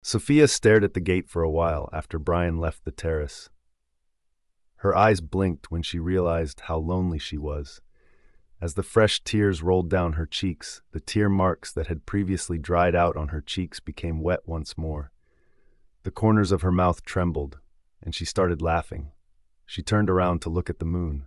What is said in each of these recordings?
Sophia stared at the gate for a while after Brian left the terrace. Her eyes blinked when she realized how lonely she was. As the fresh tears rolled down her cheeks, the tear marks that had previously dried out on her cheeks became wet once more. The corners of her mouth trembled, and she started laughing. She turned around to look at the moon.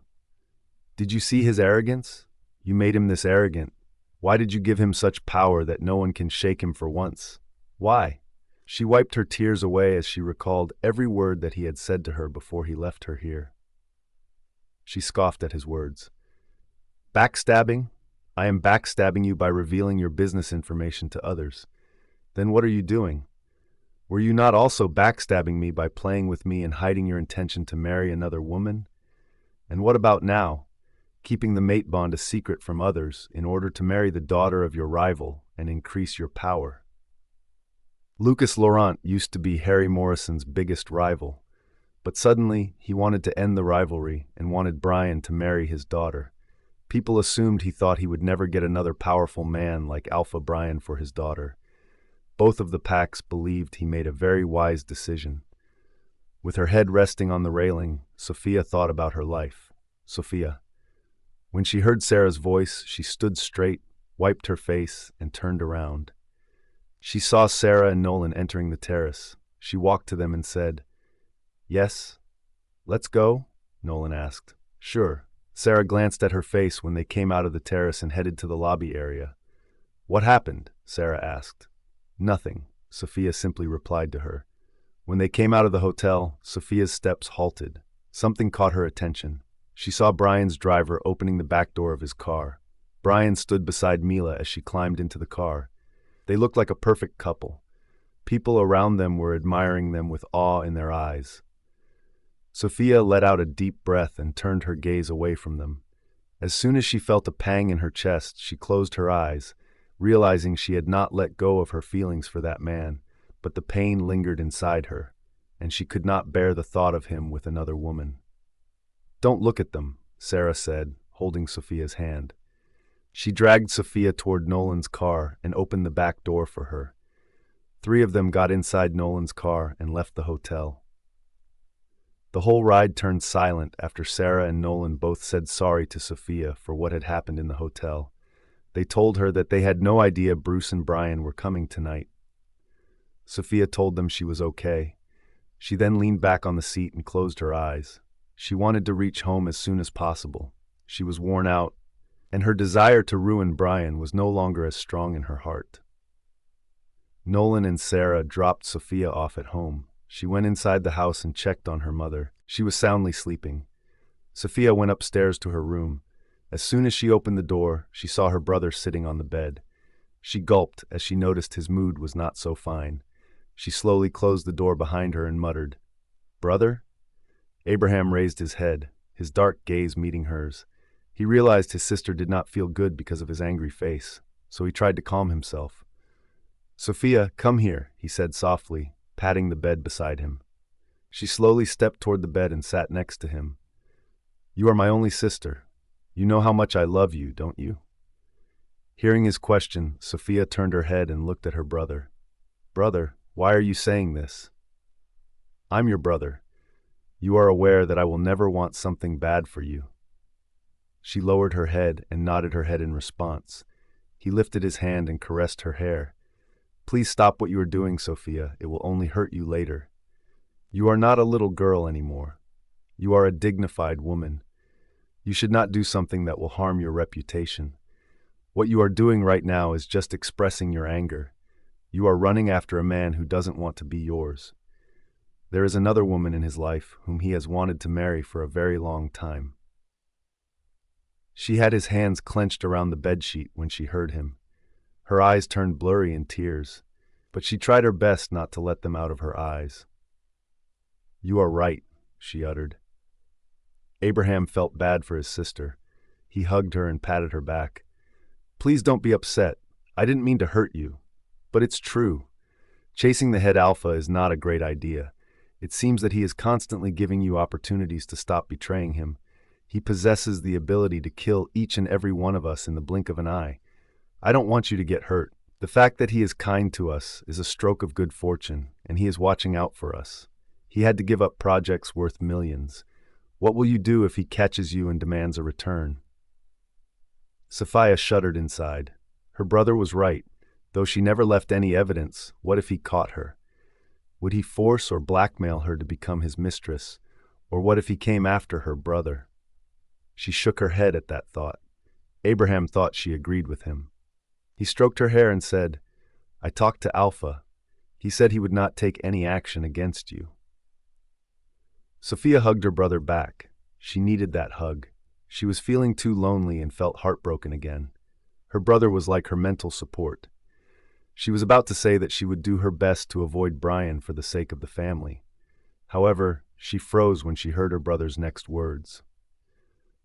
"Did you see his arrogance? You made him this arrogant. Why did you give him such power that no one can shake him for once? Why?" She wiped her tears away as she recalled every word that he had said to her before he left her here. She scoffed at his words. "Backstabbing? I am backstabbing you by revealing your business information to others. Then what are you doing? Were you not also backstabbing me by playing with me and hiding your intention to marry another woman? And what about now? Keeping the mate bond a secret from others in order to marry the daughter of your rival and increase your power?" Lucas Laurent used to be Harry Morrison's biggest rival, but suddenly he wanted to end the rivalry and wanted Brian to marry his daughter. People assumed he thought he would never get another powerful man like Alpha Brian for his daughter. Both of the packs believed he made a very wise decision. With her head resting on the railing, Sophia thought about her life. Sophia. When she heard Sarah's voice, she stood straight, wiped her face, and turned around. She saw Sarah and Nolan entering the terrace. She walked to them and said, "Yes? Let's go?" Nolan asked. "Sure." Sarah glanced at her face when they came out of the terrace and headed to the lobby area. "What happened?" Sarah asked. "Nothing," Sophia simply replied to her. When they came out of the hotel, Sophia's steps halted. Something caught her attention. She saw Brian's driver opening the back door of his car. Brian stood beside Mila as she climbed into the car. They looked like a perfect couple. People around them were admiring them with awe in their eyes. Sophia let out a deep breath and turned her gaze away from them. As soon as she felt a pang in her chest, she closed her eyes, realizing she had not let go of her feelings for that man, but the pain lingered inside her, and she could not bear the thought of him with another woman. "Don't look at them," Sarah said, holding Sophia's hand. She dragged Sophia toward Nolan's car and opened the back door for her. 3 of them got inside Nolan's car and left the hotel. The whole ride turned silent after Sarah and Nolan both said sorry to Sophia for what had happened in the hotel. They told her that they had no idea Bruce and Brian were coming tonight. Sophia told them she was okay. She then leaned back on the seat and closed her eyes. She wanted to reach home as soon as possible. She was worn out, and her desire to ruin Brian was no longer as strong in her heart. Nolan and Sarah dropped Sophia off at home. She went inside the house and checked on her mother. She was soundly sleeping. Sophia went upstairs to her room. As soon as she opened the door, she saw her brother sitting on the bed. She gulped as she noticed his mood was not so fine. She slowly closed the door behind her and muttered, "Brother?" Abraham raised his head, his dark gaze meeting hers. He realized his sister did not feel good because of his angry face, so he tried to calm himself. "Sophia, come here," he said softly, patting the bed beside him. She slowly stepped toward the bed and sat next to him. "You are my only sister. You know how much I love you, don't you?" Hearing his question, Sophia turned her head and looked at her brother. "Brother, why are you saying this?" "I'm your brother. You are aware that I will never want something bad for you." She lowered her head and nodded her head in response. He lifted his hand and caressed her hair. "Please stop what you are doing, Sophia. It will only hurt you later. You are not a little girl anymore. You are a dignified woman. You should not do something that will harm your reputation. What you are doing right now is just expressing your anger. You are running after a man who doesn't want to be yours. There is another woman in his life whom he has wanted to marry for a very long time." She had his hands clenched around the bedsheet when she heard him. Her eyes turned blurry in tears, but she tried her best not to let them out of her eyes. "You are right," she uttered. Abraham felt bad for his sister. He hugged her and patted her back. "Please don't be upset. I didn't mean to hurt you. But it's true. Chasing the head alpha is not a great idea. It seems that he is constantly giving you opportunities to stop betraying him. He possesses the ability to kill each and every one of us in the blink of an eye. I don't want you to get hurt. The fact that he is kind to us is a stroke of good fortune, and he is watching out for us. He had to give up projects worth millions. What will you do if he catches you and demands a return? Sophia shuddered inside. Her brother was right. Though she never left any evidence, what if he caught her? Would he force or blackmail her to become his mistress? Or what if he came after her brother? She shook her head at that thought. Abraham thought she agreed with him. He stroked her hair and said, "I talked to Alpha. He said he would not take any action against you." Sophia hugged her brother back. She needed that hug. She was feeling too lonely and felt heartbroken again. Her brother was like her mental support. She was about to say that she would do her best to avoid Brian for the sake of the family. However, she froze when she heard her brother's next words.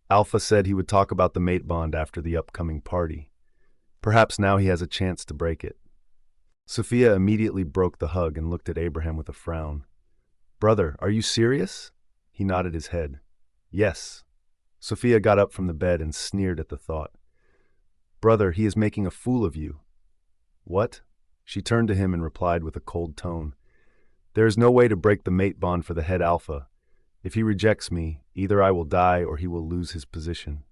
Alpha said he would talk about the mate bond after the upcoming party. Perhaps now he has a chance to break it. Sophia immediately broke the hug and looked at Abraham with a frown. "Brother, are you serious?" He nodded his head. "Yes." Sophia got up from the bed and sneered at the thought. "Brother, he is making a fool of you." "What?" She turned to him and replied with a cold tone. "There is no way to break the mate bond for the head alpha. If he rejects me, either I will die or he will lose his position.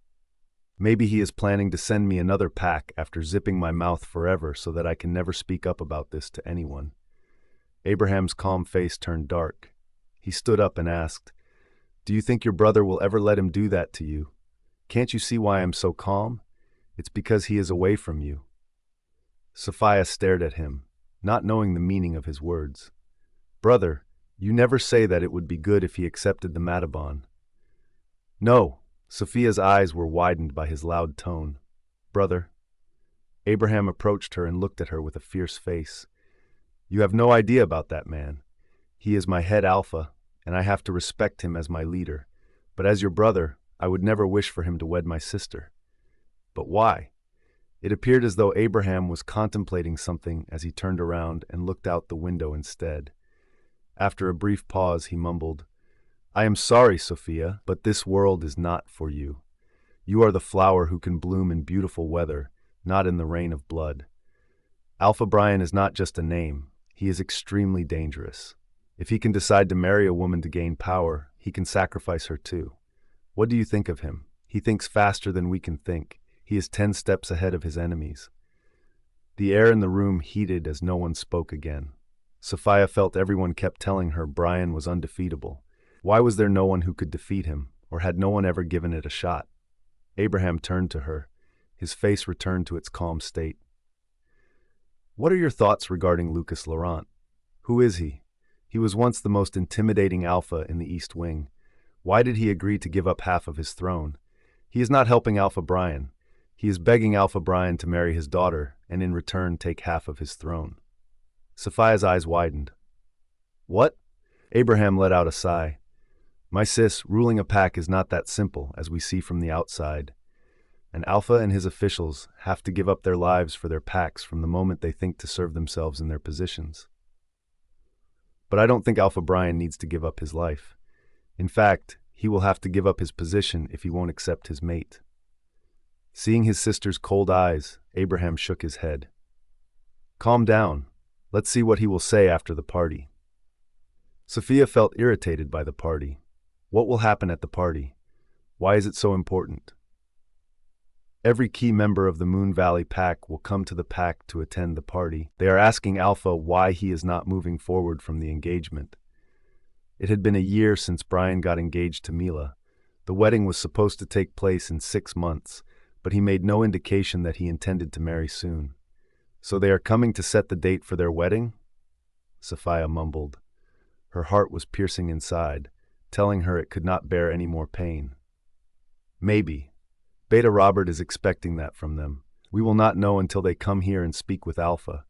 Maybe he is planning to send me another pack after zipping my mouth forever so that I can never speak up about this to anyone." Abraham's calm face turned dark. He stood up and asked, "Do you think your brother will ever let him do that to you? Can't you see why I'm so calm? It's because he is away from you." Sophia stared at him, not knowing the meaning of his words. "Brother, you never say that it would be good if he accepted the Matabon." "No." Sophia's eyes were widened by his loud tone. "Brother." Abraham approached her and looked at her with a fierce face. "You have no idea about that man. He is my head alpha, and I have to respect him as my leader. But as your brother, I would never wish for him to wed my sister." "But why?" It appeared as though Abraham was contemplating something as he turned around and looked out the window instead. After a brief pause, he mumbled, "I am sorry, Sophia, but this world is not for you. You are the flower who can bloom in beautiful weather, not in the rain of blood. Alpha Brian is not just a name. He is extremely dangerous. If he can decide to marry a woman to gain power, he can sacrifice her too. What do you think of him? He thinks faster than we can think. He is 10 steps ahead of his enemies." The air in the room heated as no one spoke again. Sophia felt everyone kept telling her Brian was undefeatable. Why was there no one who could defeat him, or had no one ever given it a shot? Abraham turned to her. His face returned to its calm state. "What are your thoughts regarding Lucas Laurent? Who is he? He was once the most intimidating alpha in the East Wing. Why did he agree to give up half of his throne? He is not helping Alpha Brian. He is begging Alpha Brian to marry his daughter and in return take half of his throne." Sophia's eyes widened. "What?" Abraham let out a sigh. "My sis, ruling a pack is not that simple, as we see from the outside. An alpha and his officials have to give up their lives for their packs from the moment they think to serve themselves in their positions. But I don't think Alpha Brian needs to give up his life. In fact, he will have to give up his position if he won't accept his mate." Seeing his sister's cold eyes, Abraham shook his head. "Calm down. Let's see what he will say after the party." Sophia felt irritated by the party. What will happen at the party? Why is it so important? Every key member of the Moon Valley Pack will come to the pack to attend the party. They are asking Alpha why he is not moving forward from the engagement. It had been a year since Brian got engaged to Mila. The wedding was supposed to take place in 6 months, but he made no indication that he intended to marry soon. "So they are coming to set the date for their wedding?" Sophia mumbled. Her heart was piercing inside, telling her it could not bear any more pain. "Maybe. Beta Robert is expecting that from them. We will not know until they come here and speak with Alpha."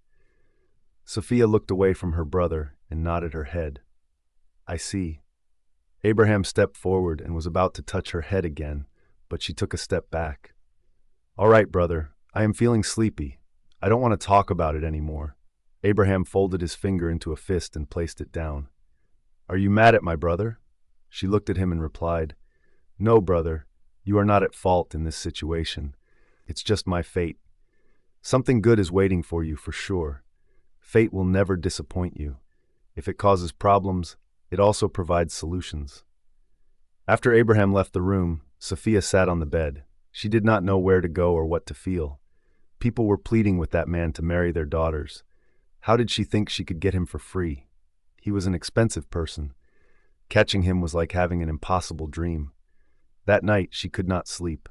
Sophia looked away from her brother and nodded her head. "I see." Abraham stepped forward and was about to touch her head again, but she took a step back. "All right, brother, I am feeling sleepy. I don't want to talk about it anymore." Abraham folded his finger into a fist and placed it down. "Are you mad at my brother?" She looked at him and replied, "No, brother, you are not at fault in this situation. It's just my fate. Something good is waiting for you for sure. Fate will never disappoint you. If it causes problems, it also provides solutions. After Abraham left the room, Sophia sat on the bed. She did not know where to go or what to feel. People were pleading with that man to marry their daughters. How did she think she could get him for free? He was an expensive person. Catching him was like having an impossible dream. That night, she could not sleep.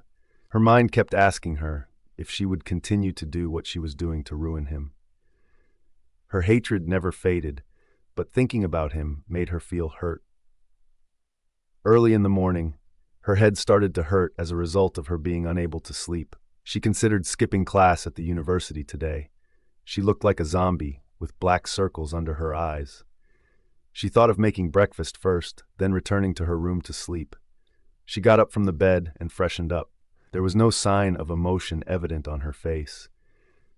Her mind kept asking her if she would continue to do what she was doing to ruin him. Her hatred never faded, but thinking about him made her feel hurt. Early in the morning, her head started to hurt as a result of her being unable to sleep. She considered skipping class at the university today. She looked like a zombie, with black circles under her eyes. She thought of making breakfast first, then returning to her room to sleep. She got up from the bed and freshened up. There was no sign of emotion evident on her face.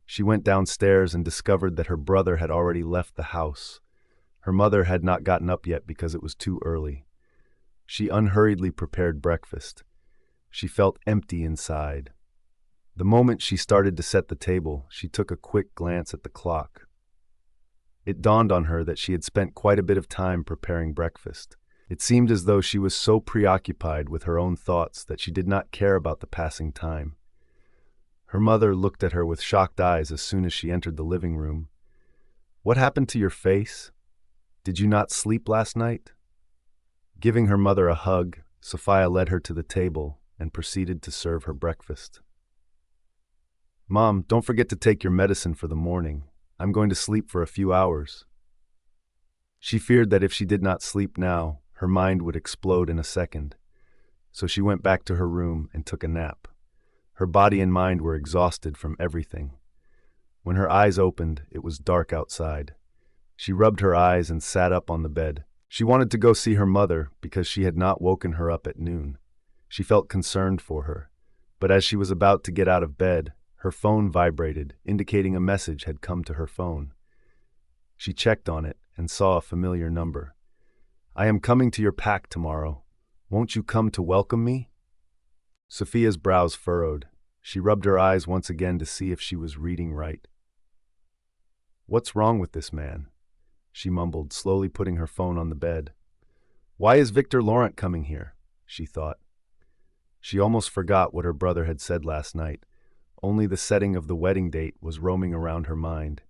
She went downstairs and discovered that her brother had already left the house. Her mother had not gotten up yet because it was too early. She unhurriedly prepared breakfast. She felt empty inside. The moment she started to set the table, she took a quick glance at the clock. It dawned on her that she had spent quite a bit of time preparing breakfast. It seemed as though she was so preoccupied with her own thoughts that she did not care about the passing time. Her mother looked at her with shocked eyes as soon as she entered the living room. "What happened to your face? Did you not sleep last night?" Giving her mother a hug, Sophia led her to the table and proceeded to serve her breakfast. "Mom, don't forget to take your medicine for the morning. I'm going to sleep for a few hours." She feared that if she did not sleep now, her mind would explode in a second. So she went back to her room and took a nap. Her body and mind were exhausted from everything. When her eyes opened, it was dark outside. She rubbed her eyes and sat up on the bed. She wanted to go see her mother because she had not woken her up at noon. She felt concerned for her. But as she was about to get out of bed, her phone vibrated, indicating a message had come to her phone. She checked on it and saw a familiar number. "I am coming to your pack tomorrow. Won't you come to welcome me?" Sophia's brows furrowed. She rubbed her eyes once again to see if she was reading right. "What's wrong with this man?" she mumbled, slowly putting her phone on the bed. "Why is Victor Laurent coming here?" she thought. She almost forgot what her brother had said last night. Only the setting of the wedding date was roaming around her mind.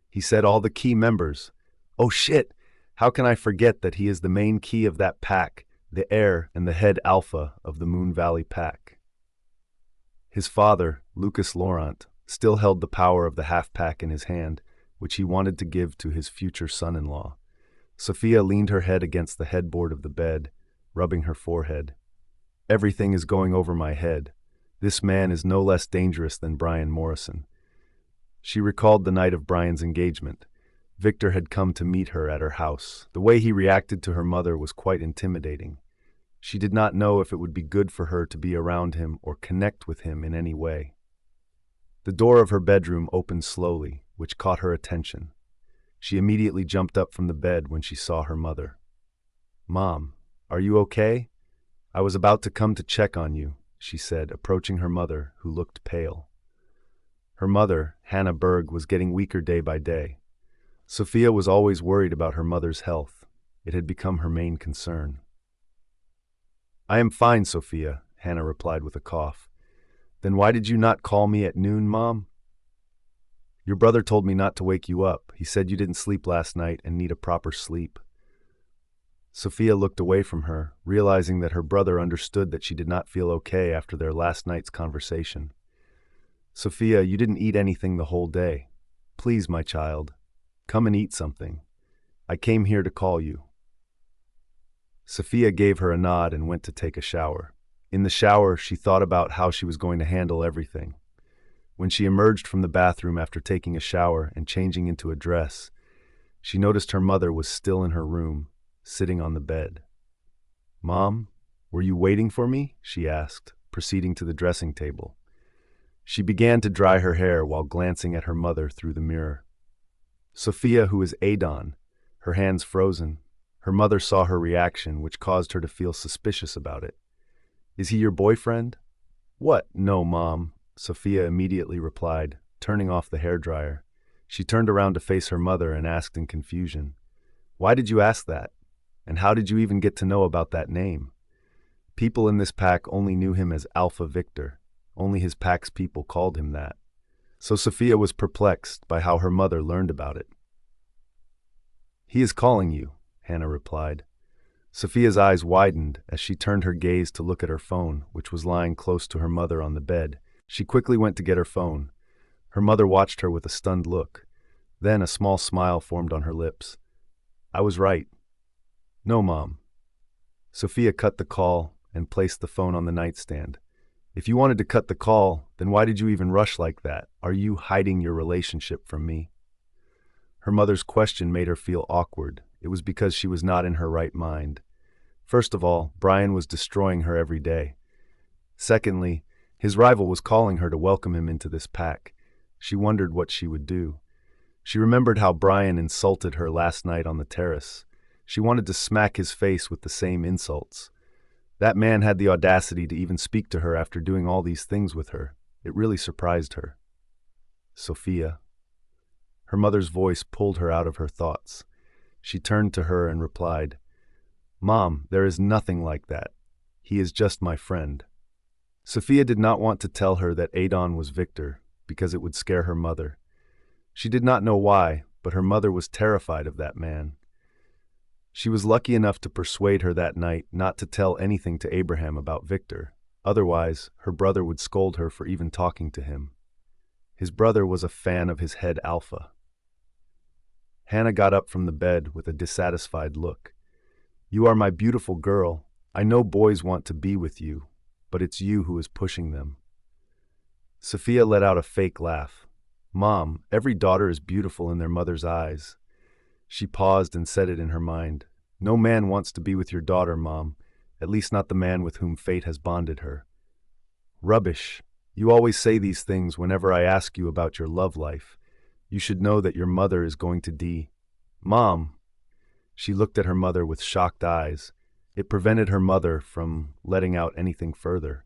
He said all the key members. Oh shit! How can I forget that he is the main key of that pack, the heir and the head alpha of the Moon Valley pack? His father, Lucas Laurent, still held the power of the half-pack in his hand, which he wanted to give to his future son-in-law. Sophia leaned her head against the headboard of the bed, rubbing her forehead. "Everything is going over my head. This man is no less dangerous than Brian Morrison." She recalled the night of Brian's engagement. Victor had come to meet her at her house. The way he reacted to her mother was quite intimidating. She did not know if it would be good for her to be around him or connect with him in any way. The door of her bedroom opened slowly, which caught her attention. She immediately jumped up from the bed when she saw her mother. "Mom, are you okay? I was about to come to check on you," she said, approaching her mother, who looked pale. Her mother, Hannah Berge, was getting weaker day by day. Sophia was always worried about her mother's health. It had become her main concern. "I am fine, Sophia," Hannah replied with a cough. "Then why did you not call me at noon, Mom?" "Your brother told me not to wake you up. He said you didn't sleep last night and need a proper sleep." Sophia looked away from her, realizing that her brother understood that she did not feel okay after their last night's conversation. "Sophia, you didn't eat anything the whole day. Please, my child, come and eat something. I came here to call you." Sophia gave her a nod and went to take a shower. In the shower, she thought about how she was going to handle everything. When she emerged from the bathroom after taking a shower and changing into a dress, she noticed her mother was still in her room, sitting on the bed. "Mom, were you waiting for me?" she asked, proceeding to the dressing table. She began to dry her hair while glancing at her mother through the mirror. Sophia, who is Adon, her hands frozen, her mother saw her reaction, which caused her to feel suspicious about it. "Is he your boyfriend?" "What? No, Mom," Sophia immediately replied. turning off the hairdryer. She turned around to face her mother and asked in confusion, "Why did you ask that? And how did you even get to know about that name?" People in this pack only knew him as Alpha Victor. Only his pack's people called him that. So Sophia was perplexed by how her mother learned about it. "He is calling you," Hannah replied. Sophia's eyes widened as she turned her gaze to look at her phone, which was lying close to her mother on the bed. She quickly went to get her phone. Her mother watched her with a stunned look. Then a small smile formed on her lips. "I was right." "No, Mom." Sophia cut the call and placed the phone on the nightstand. "If you wanted to cut the call, then why did you even rush like that? Are you hiding your relationship from me?" Her mother's question made her feel awkward. It was because she was not in her right mind. First of all, Brian was destroying her every day. Secondly, his rival was calling her to welcome him into this pack. She wondered what she would do. She remembered how Brian insulted her last night on the terrace. She wanted to smack his face with the same insults. That man had the audacity to even speak to her after doing all these things with her. It really surprised her. "Sophia." Her mother's voice pulled her out of her thoughts. She turned to her and replied, "Mom, there is nothing like that. He is just my friend." Sophia did not want to tell her that Adon was Victor, because it would scare her mother. She did not know why, but her mother was terrified of that man. She was lucky enough to persuade her that night not to tell anything to Abraham about Victor. Otherwise, her brother would scold her for even talking to him. His brother was a fan of his head alpha. Hannah got up from the bed with a dissatisfied look. "You are my beautiful girl. I know boys want to be with you, but it's you who is pushing them." Sophia let out a fake laugh. "Mom, every daughter is beautiful in their mother's eyes." She paused and said it in her mind. "No man wants to be with your daughter, Mom, at least not the man with whom fate has bonded her." "Rubbish. You always say these things whenever I ask you about your love life. You should know that your mother is going to Mom!" She looked at her mother with shocked eyes. It prevented her mother from letting out anything further.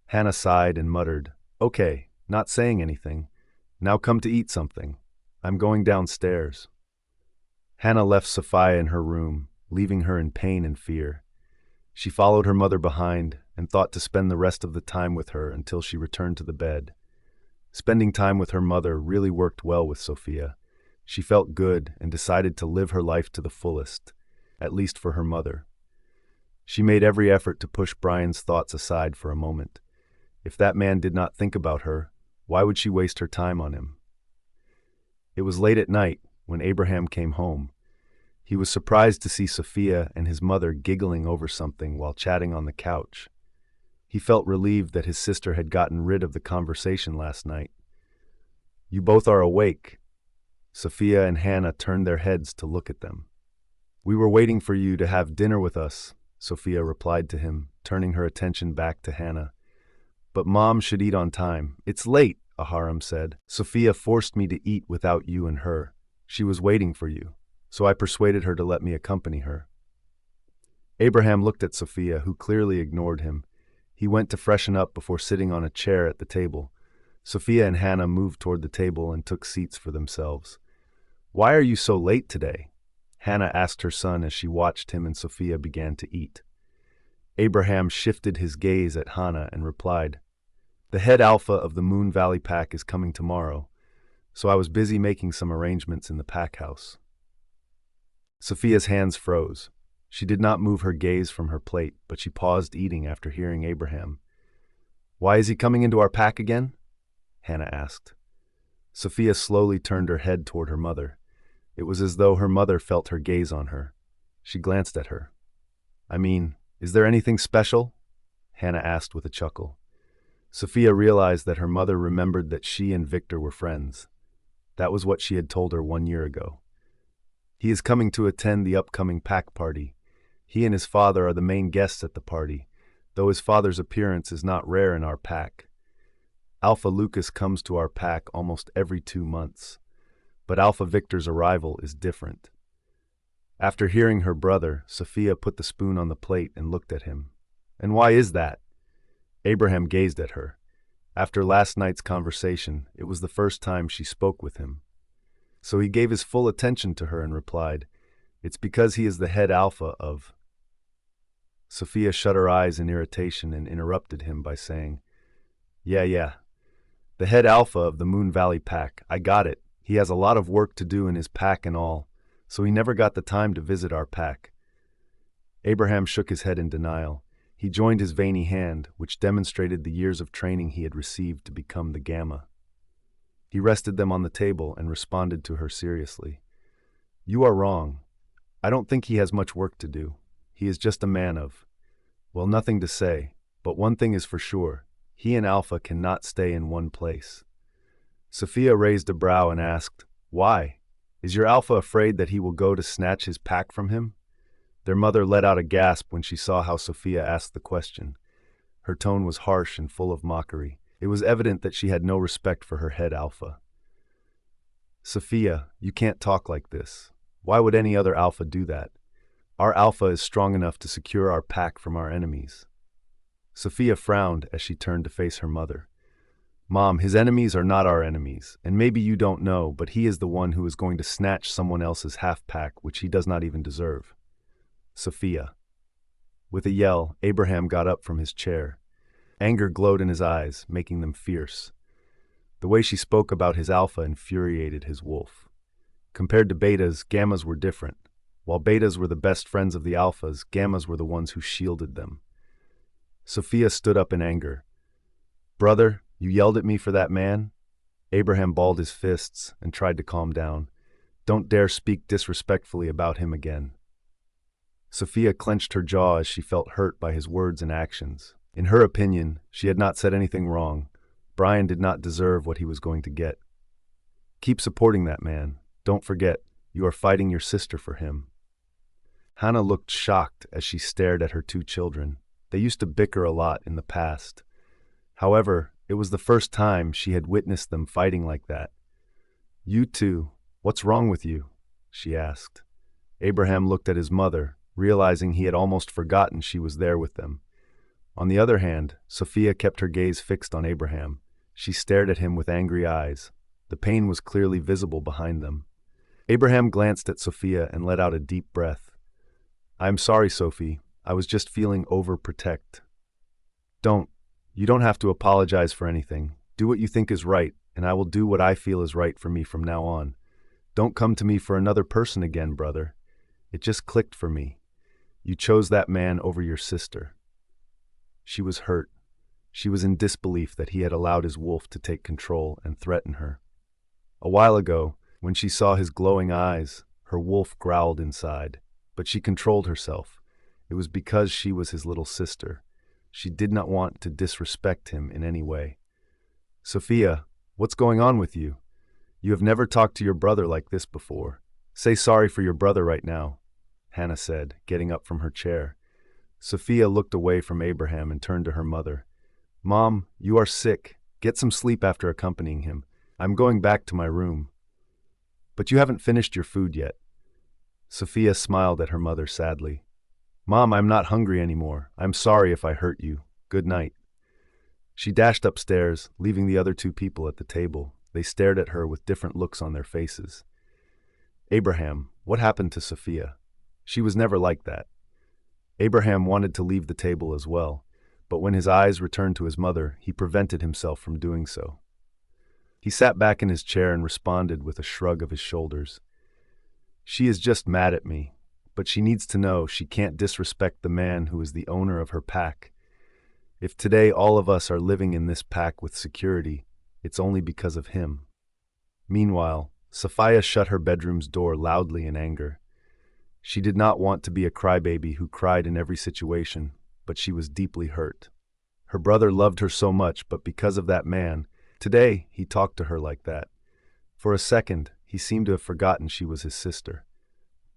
Hannah sighed and muttered, "Okay, not saying anything. Now come to eat something. I'm going downstairs." Hannah left Sophia in her room, leaving her in pain and fear. She followed her mother behind and thought to spend the rest of the time with her until she returned to the bed. Spending time with her mother really worked well with Sophia. She felt good and decided to live her life to the fullest, at least for her mother. She made every effort to push Brian's thoughts aside for a moment. If that man did not think about her, why would she waste her time on him? It was late at night when Abraham came home. He was surprised to see Sophia and his mother giggling over something while chatting on the couch. He felt relieved that his sister had gotten rid of the conversation last night. "You both are awake." Sophia and Hannah turned their heads to look at them. "We were waiting for you to have dinner with us," Sophia replied to him, turning her attention back to Hannah. "But Mom should eat on time. It's late," Aharam said. "Sophia forced me to eat without you and her. She was waiting for you, so I persuaded her to let me accompany her." Abraham looked at Sophia, who clearly ignored him. He went to freshen up before sitting on a chair at the table. Sophia and Hannah moved toward the table and took seats for themselves. "Why are you so late today?" Hannah asked her son as she watched him and Sophia began to eat. Abraham shifted his gaze at Hannah and replied, "The head alpha of the Moon Valley pack is coming tomorrow, so I was busy making some arrangements in the pack house." Sophia's hands froze. She did not move her gaze from her plate, but she paused eating after hearing Abraham. "Why is he coming into our pack again?" Hannah asked. Sophia slowly turned her head toward her mother. It was as though her mother felt her gaze on her. She glanced at her. "I mean, is there anything special?" Hannah asked with a chuckle. Sophia realized that her mother remembered that she and Victor were friends. That was what she had told her 1 year ago. "He is coming to attend the upcoming pack party. He and his father are the main guests at the party, though his father's appearance is not rare in our pack. Alpha Lucas comes to our pack almost every 2 months, but Alpha Victor's arrival is different." After hearing her brother, Sophia put the spoon on the plate and looked at him. "And why is that?" Abraham gazed at her. After last night's conversation, it was the first time she spoke with him. So he gave his full attention to her and replied, "It's because he is the head alpha of—" Sophia shut her eyes in irritation and interrupted him by saying, Yeah, the head alpha of the Moon Valley pack. I got it. He has a lot of work to do in his pack and all, so he never got the time to visit our pack." Abraham shook his head in denial. He joined his veiny hand, which demonstrated the years of training he had received to become the Gamma. He rested them on the table and responded to her seriously. "You are wrong. I don't think he has much work to do. He is just a man of, well, nothing to say, but one thing is for sure. He and Alpha cannot stay in one place." Sophia raised a brow and asked, "Why? Is your Alpha afraid that he will go to snatch his pack from him?" Their mother let out a gasp when she saw how Sophia asked the question. Her tone was harsh and full of mockery. It was evident that she had no respect for her head Alpha. "Sophia, you can't talk like this. Why would any other Alpha do that? Our Alpha is strong enough to secure our pack from our enemies." Sophia frowned as she turned to face her mother. "Mom, his enemies are not our enemies, and maybe you don't know, but he is the one who is going to snatch someone else's half-pack, which he does not even deserve." Sophia. With a yell, Abraham got up from his chair. Anger glowed in his eyes, making them fierce. The way she spoke about his Alpha infuriated his wolf. Compared to Betas, Gammas were different. While Betas were the best friends of the Alphas, Gammas were the ones who shielded them. Sophia stood up in anger. "Brother, you yelled at me for that man?" Abraham balled his fists and tried to calm down. "Don't dare speak disrespectfully about him again." Sophia clenched her jaw as she felt hurt by his words and actions. In her opinion, she had not said anything wrong. Brian did not deserve what he was going to get. "Keep supporting that man. Don't forget, you are fighting your sister for him." Hannah looked shocked as she stared at her two children. They used to bicker a lot in the past. However, it was the first time she had witnessed them fighting like that. "You two, what's wrong with you?" she asked. Abraham looked at his mother, realizing he had almost forgotten she was there with them. On the other hand, Sophia kept her gaze fixed on Abraham. She stared at him with angry eyes. The pain was clearly visible behind them. Abraham glanced at Sophia and let out a deep breath. "I'm sorry, Sophie. I was just feeling overprotect." You don't have to apologize for anything. Do what you think is right, and I will do what I feel is right for me from now on. Don't come to me for another person again, brother. It just clicked for me. You chose that man over your sister." She was hurt. She was in disbelief that he had allowed his wolf to take control and threaten her. A while ago, when she saw his glowing eyes, her wolf growled inside, but she controlled herself. It was because she was his little sister. She did not want to disrespect him in any way. "Sophia, what's going on with you? You have never talked to your brother like this before. Say sorry for your brother right now," Hannah said, getting up from her chair. Sophia looked away from Abraham and turned to her mother. "Mom, you are sick. Get some sleep after accompanying him. I'm going back to my room." "But you haven't finished your food yet." Sophia smiled at her mother sadly. "Mom, I'm not hungry anymore. I'm sorry if I hurt you. Good night." She dashed upstairs, leaving the other two people at the table. They stared at her with different looks on their faces. "Abraham, what happened to Sophia? She was never like that." Abraham wanted to leave the table as well, but when his eyes returned to his mother, he prevented himself from doing so. He sat back in his chair and responded with a shrug of his shoulders. "She is just mad at me, but she needs to know she can't disrespect the man who is the owner of her pack. If today all of us are living in this pack with security, it's only because of him." Meanwhile, Sophia shut her bedroom's door loudly in anger. She did not want to be a crybaby who cried in every situation, but she was deeply hurt. Her brother loved her so much, but because of that man, today he talked to her like that. For a second, he seemed to have forgotten she was his sister.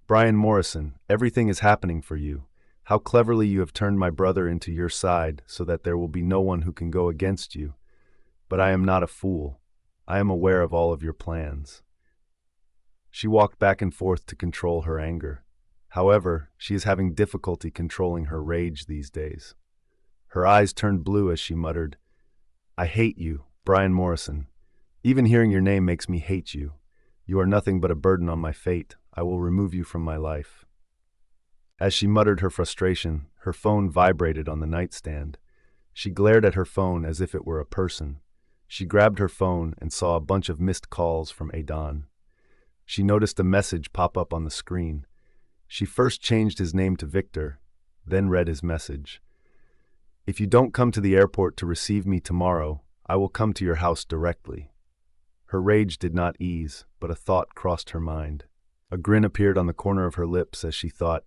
"Brian Morrison, everything is happening for you. How cleverly you have turned my brother into your side so that there will be no one who can go against you. But I am not a fool. I am aware of all of your plans." She walked back and forth to control her anger. However, she is having difficulty controlling her rage these days. Her eyes turned blue as she muttered, I hate you, Brian Morrison. Even hearing your name makes me hate you. You are nothing but a burden on my fate. I will remove you from my life." As she muttered her frustration, her phone vibrated on the nightstand. She glared at her phone as if it were a person. She grabbed her phone and saw a bunch of missed calls from Adon. She noticed a message pop up on the screen. She first changed his name to Victor, then read his message. "If you don't come to the airport to receive me tomorrow, I will come to your house directly." Her rage did not ease, but a thought crossed her mind. A grin appeared on the corner of her lips as she thought,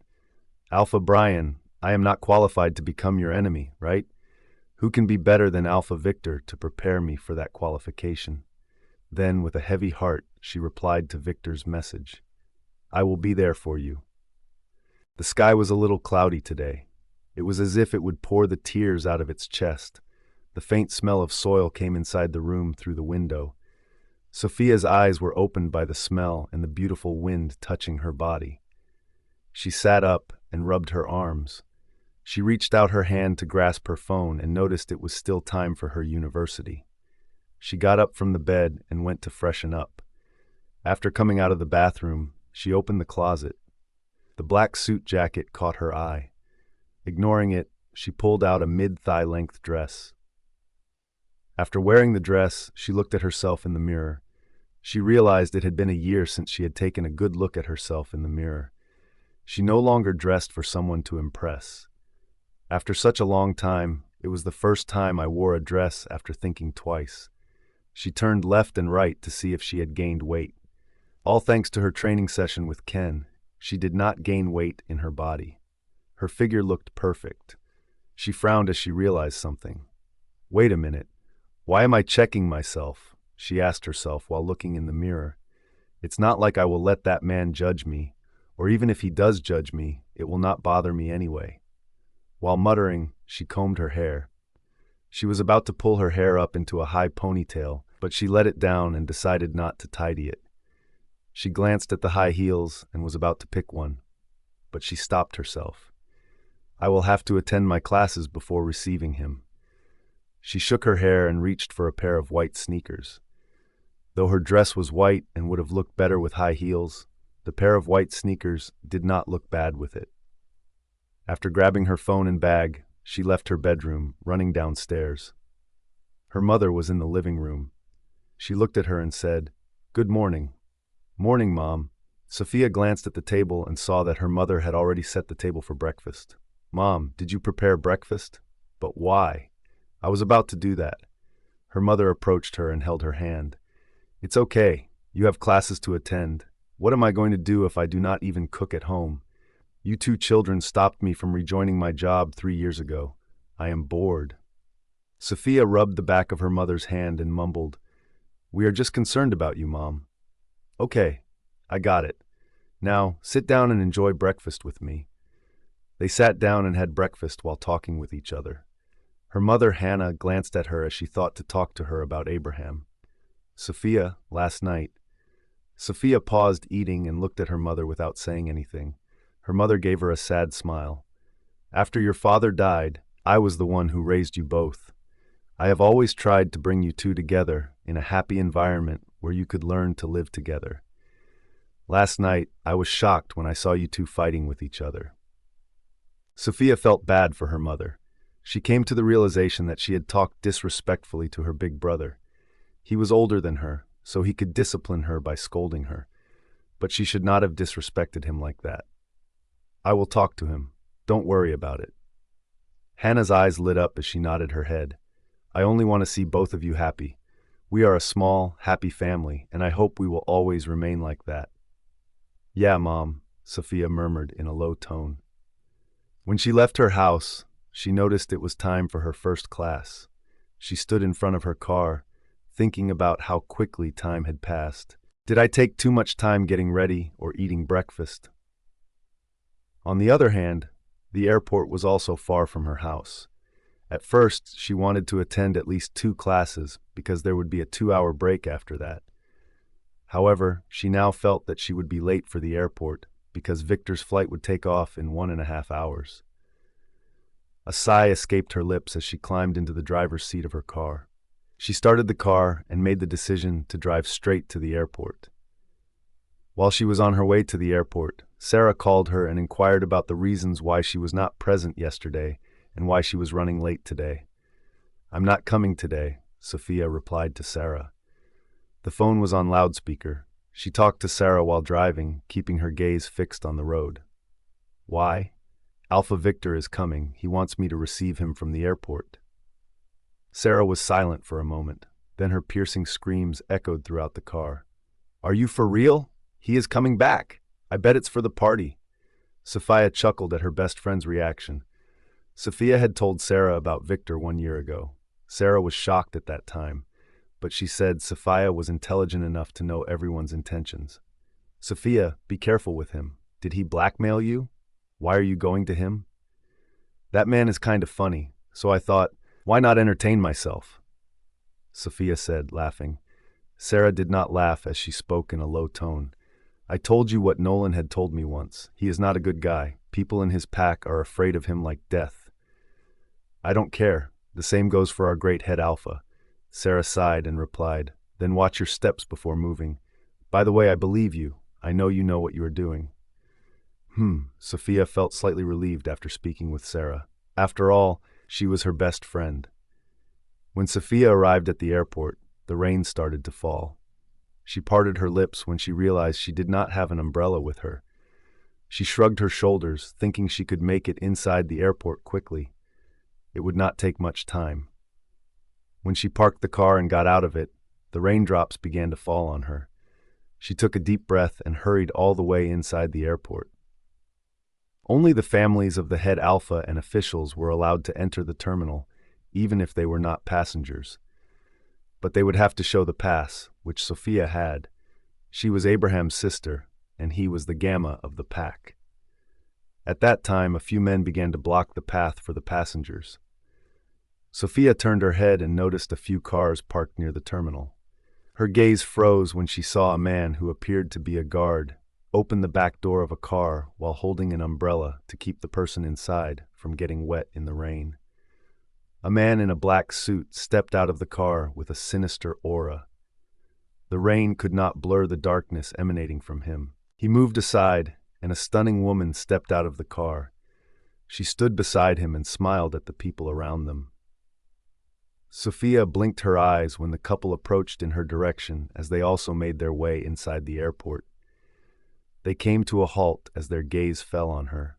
"Alpha Brian, I am not qualified to become your enemy, right? Who can be better than Alpha Victor to prepare me for that qualification?" Then, with a heavy heart, she replied to Victor's message, "I will be there for you." The sky was a little cloudy today. It was as if it would pour the tears out of its chest. The faint smell of soil came inside the room through the window. Sophia's eyes were opened by the smell and the beautiful wind touching her body. She sat up and rubbed her arms. She reached out her hand to grasp her phone and noticed it was still time for her university. She got up from the bed and went to freshen up. After coming out of the bathroom, she opened the closet. The black suit jacket caught her eye. Ignoring it, she pulled out a mid-thigh length dress. After wearing the dress, she looked at herself in the mirror. She realized it had been a year since she had taken a good look at herself in the mirror. She no longer dressed for someone to impress. After such a long time, it was the first time I wore a dress after thinking twice. She turned left and right to see if she had gained weight. All thanks to her training session with Ken, she did not gain weight in her body. Her figure looked perfect. She frowned as she realized something. "Wait a minute. Why am I checking myself?" she asked herself while looking in the mirror. "It's not like I will let that man judge me, or even if he does judge me, it will not bother me anyway." While muttering, she combed her hair. She was about to pull her hair up into a high ponytail, but she let it down and decided not to tidy it. She glanced at the high heels and was about to pick one, but she stopped herself. "I will have to attend my classes before receiving him." She shook her hair and reached for a pair of white sneakers. Though her dress was white and would have looked better with high heels, the pair of white sneakers did not look bad with it. After grabbing her phone and bag, she left her bedroom, running downstairs. Her mother was in the living room. She looked at her and said, "Good morning." "Morning, Mom." Sophia glanced at the table and saw that her mother had already set the table for breakfast. "Mom, did you prepare breakfast?" "But why?" "I was about to do that." Her mother approached her and held her hand. "It's okay. You have classes to attend. What am I going to do if I do not even cook at home? You two children stopped me from rejoining my job 3 years ago. I am bored." Sophia rubbed the back of her mother's hand and mumbled, "We are just concerned about you, Mom." "Okay, I got it. Now, sit down and enjoy breakfast with me." They sat down and had breakfast while talking with each other. Her mother, Hannah, glanced at her as she thought to talk to her about Abraham. "Sophia, last night." Sophia paused eating and looked at her mother without saying anything. Her mother gave her a sad smile. "After your father died, I was the one who raised you both. I have always tried to bring you two together in a happy environment where you could learn to live together. Last night, I was shocked when I saw you two fighting with each other." Sophia felt bad for her mother. She came to the realization that she had talked disrespectfully to her big brother. He was older than her, so he could discipline her by scolding her, but she should not have disrespected him like that. "I will talk to him. Don't worry about it." Hannah's eyes lit up as she nodded her head. "I only want to see both of you happy. We are a small, happy family, and I hope we will always remain like that." "Yeah, Mom," Sophia murmured in a low tone. When she left her house, she noticed it was time for her first class. She stood in front of her car, thinking about how quickly time had passed. Did I take too much time getting ready or eating breakfast? On the other hand, the airport was also far from her house. At first, she wanted to attend at least 2 classes because there would be a 2-hour break after that. However, she now felt that she would be late for the airport because Victor's flight would take off in 1.5 hours. A sigh escaped her lips as she climbed into the driver's seat of her car. She started the car and made the decision to drive straight to the airport. While she was on her way to the airport, Sarah called her and inquired about the reasons why she was not present yesterday and why she was running late today. "I'm not coming today," Sophia replied to Sarah. The phone was on loudspeaker. She talked to Sarah while driving, keeping her gaze fixed on the road. "Why?" "Alpha Victor is coming. He wants me to receive him from the airport." Sarah was silent for a moment. Then her piercing screams echoed throughout the car. "Are you for real? He is coming back. I bet it's for the party." Sophia chuckled at her best friend's reaction. Sophia had told Sarah about Victor 1 year ago. Sarah was shocked at that time, but she said Sophia was intelligent enough to know everyone's intentions. "Sophia, be careful with him. Did he blackmail you? Why are you going to him?" "That man is kind of funny, so I thought, why not entertain myself?" Sophia said, laughing. Sarah did not laugh as she spoke in a low tone. "I told you what Nolan had told me once. He is not a good guy. People in his pack are afraid of him like death." "I don't care. The same goes for our great head Alpha." Sarah sighed and replied, "Then watch your steps before moving. By the way, I believe you. I know you know what you are doing." Sophia felt slightly relieved after speaking with Sarah. After all, she was her best friend. When Sophia arrived at the airport, the rain started to fall. She parted her lips when she realized she did not have an umbrella with her. She shrugged her shoulders, thinking she could make it inside the airport quickly. It would not take much time. When she parked the car and got out of it, the raindrops began to fall on her. She took a deep breath and hurried all the way inside the airport. Only the families of the head Alpha and officials were allowed to enter the terminal, even if they were not passengers. But they would have to show the pass, which Sophia had. She was Abraham's sister, and he was the Gamma of the pack. At that time, a few men began to block the path for the passengers. Sophia turned her head and noticed a few cars parked near the terminal. Her gaze froze when she saw a man who appeared to be a guard open the back door of a car while holding an umbrella to keep the person inside from getting wet in the rain. A man in a black suit stepped out of the car with a sinister aura. The rain could not blur the darkness emanating from him. He moved aside, and a stunning woman stepped out of the car. She stood beside him and smiled at the people around them. Sophia blinked her eyes when the couple approached in her direction as they also made their way inside the airport. They came to a halt as their gaze fell on her.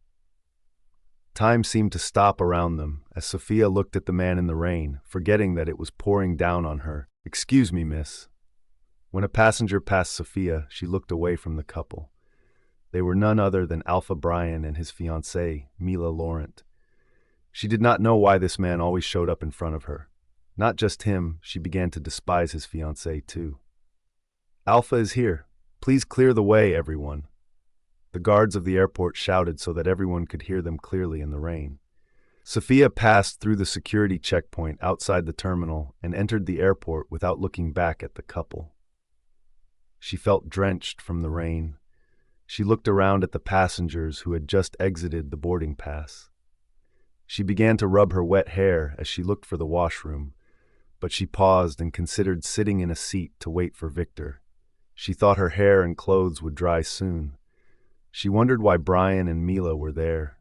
Time seemed to stop around them as Sophia looked at the man in the rain, forgetting that it was pouring down on her. "Excuse me, miss." When a passenger passed Sophia, she looked away from the couple. They were none other than Alpha Brian and his fiancée, Mila Laurent. She did not know why this man always showed up in front of her. Not just him, she began to despise his fiancée too. "Alpha is here. Please clear the way, everyone." The guards of the airport shouted so that everyone could hear them clearly in the rain. Sophia passed through the security checkpoint outside the terminal and entered the airport without looking back at the couple. She felt drenched from the rain. She looked around at the passengers who had just exited the boarding pass. She began to rub her wet hair as she looked for the washroom, but she paused and considered sitting in a seat to wait for Victor. She thought her hair and clothes would dry soon. She wondered why Brian and Mila were there.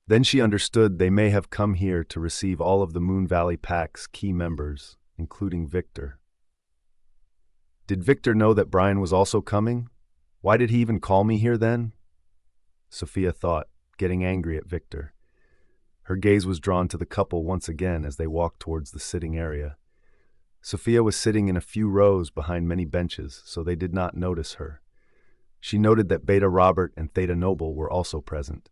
Then she understood they may have come here to receive all of the Moon Valley Pack's key members, including Victor. Did Victor know that Brian was also coming? Why did he even call me here then? Sophia thought, getting angry at Victor. Her gaze was drawn to the couple once again as they walked towards the sitting area. Sophia was sitting in a few rows behind many benches, so they did not notice her. She noted that Beta Robert and Theta Noble were also present.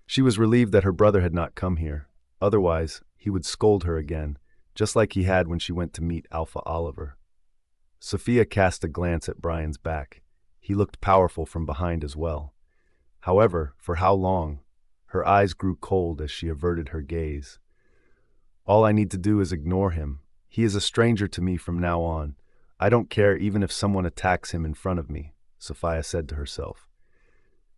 She was relieved that her brother had not come here. Otherwise, he would scold her again, just like he had when she went to meet Alpha Oliver. Sophia cast a glance at Brian's back. He looked powerful from behind as well. However, for how long? Her eyes grew cold as she averted her gaze. All I need to do is ignore him. He is a stranger to me from now on. I don't care even if someone attacks him in front of me, Sophia said to herself.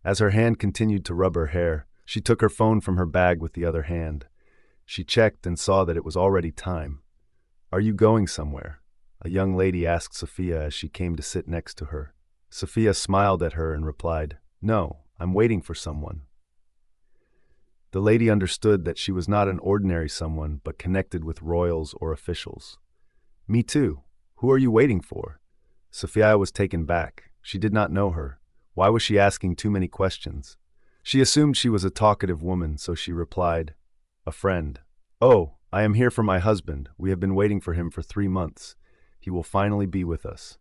As her hand continued to rub her hair, she took her phone from her bag with the other hand. She checked and saw that it was already time. Are you going somewhere? A young lady asked Sophia as she came to sit next to her. Sophia smiled at her and replied, "No, I'm waiting for someone." The lady understood that she was not an ordinary someone, but connected with royals or officials. "Me too. Who are you waiting for?" Sophia was taken back. She did not know her. Why was she asking too many questions? She assumed she was a talkative woman, so she replied, "A friend." "Oh, I am here for my husband. We have been waiting for him for 3 months. He will finally be with us."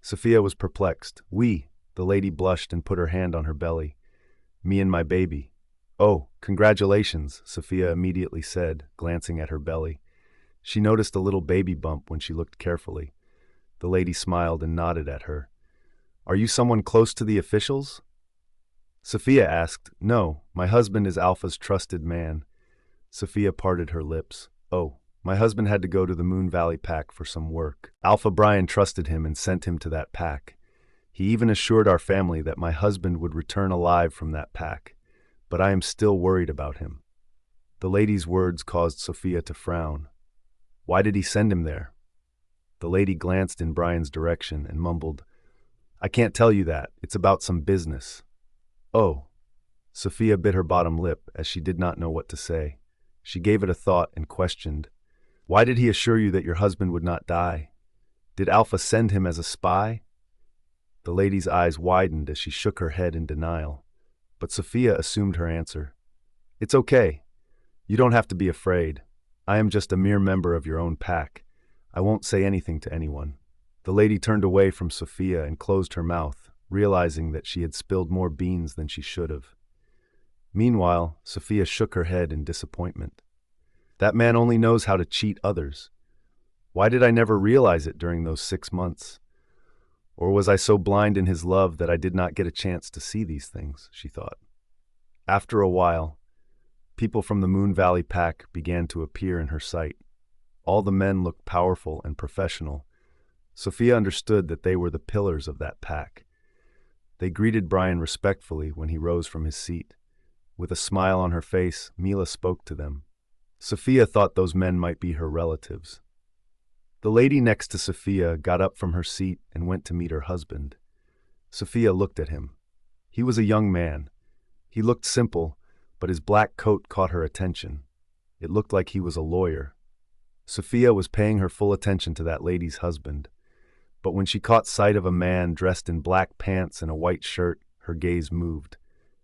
Sophia was perplexed. "We." The lady blushed and put her hand on her belly. "Me and my baby." "Oh, congratulations," Sophia immediately said, glancing at her belly. She noticed a little baby bump when she looked carefully. The lady smiled and nodded at her. "Are you someone close to the officials?" Sophia asked. "No, my husband is Alpha's trusted man." Sophia parted her lips. "Oh, my husband had to go to the Moon Valley Pack for some work. Alpha Brian trusted him and sent him to that pack. He even assured our family that my husband would return alive from that pack, but I am still worried about him." The lady's words caused Sophia to frown. "Why did he send him there?" The lady glanced in Brian's direction and mumbled, "I can't tell you that. It's about some business." "Oh." Sophia bit her bottom lip as she did not know what to say. She gave it a thought and questioned, "Why did he assure you that your husband would not die? Did Alpha send him as a spy?" The lady's eyes widened as she shook her head in denial, but Sophia assumed her answer. "It's okay. You don't have to be afraid. I am just a mere member of your own pack. I won't say anything to anyone." The lady turned away from Sophia and closed her mouth, realizing that she had spilled more beans than she should have. Meanwhile, Sophia shook her head in disappointment. "That man only knows how to cheat others. Why did I never realize it during those 6 months? Or was I so blind in his love that I did not get a chance to see these things?" she thought. After a while, people from the Moon Valley Pack began to appear in her sight. All the men looked powerful and professional. Sophia understood that they were the pillars of that pack. They greeted Brian respectfully when he rose from his seat. With a smile on her face, Mila spoke to them. Sophia thought those men might be her relatives. The lady next to Sophia got up from her seat and went to meet her husband. Sophia looked at him. He was a young man. He looked simple, but his black coat caught her attention. It looked like he was a lawyer. Sophia was paying her full attention to that lady's husband, but when she caught sight of a man dressed in black pants and a white shirt, her gaze moved.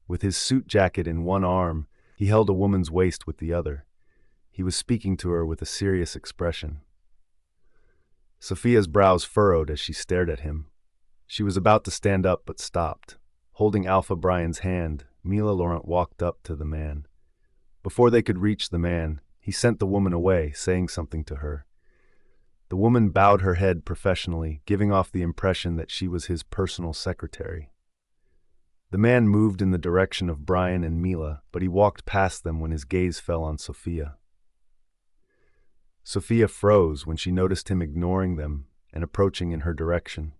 With his suit jacket in one arm, he held a woman's waist with the other. He was speaking to her with a serious expression. Sophia's brows furrowed as she stared at him. She was about to stand up but stopped. Holding Alpha Brian's hand, Mila Laurent walked up to the man. Before they could reach the man, he sent the woman away, saying something to her. The woman bowed her head professionally, giving off the impression that she was his personal secretary. The man moved in the direction of Brian and Mila, but he walked past them when his gaze fell on Sophia. Sophia froze when she noticed him ignoring them and approaching in her direction.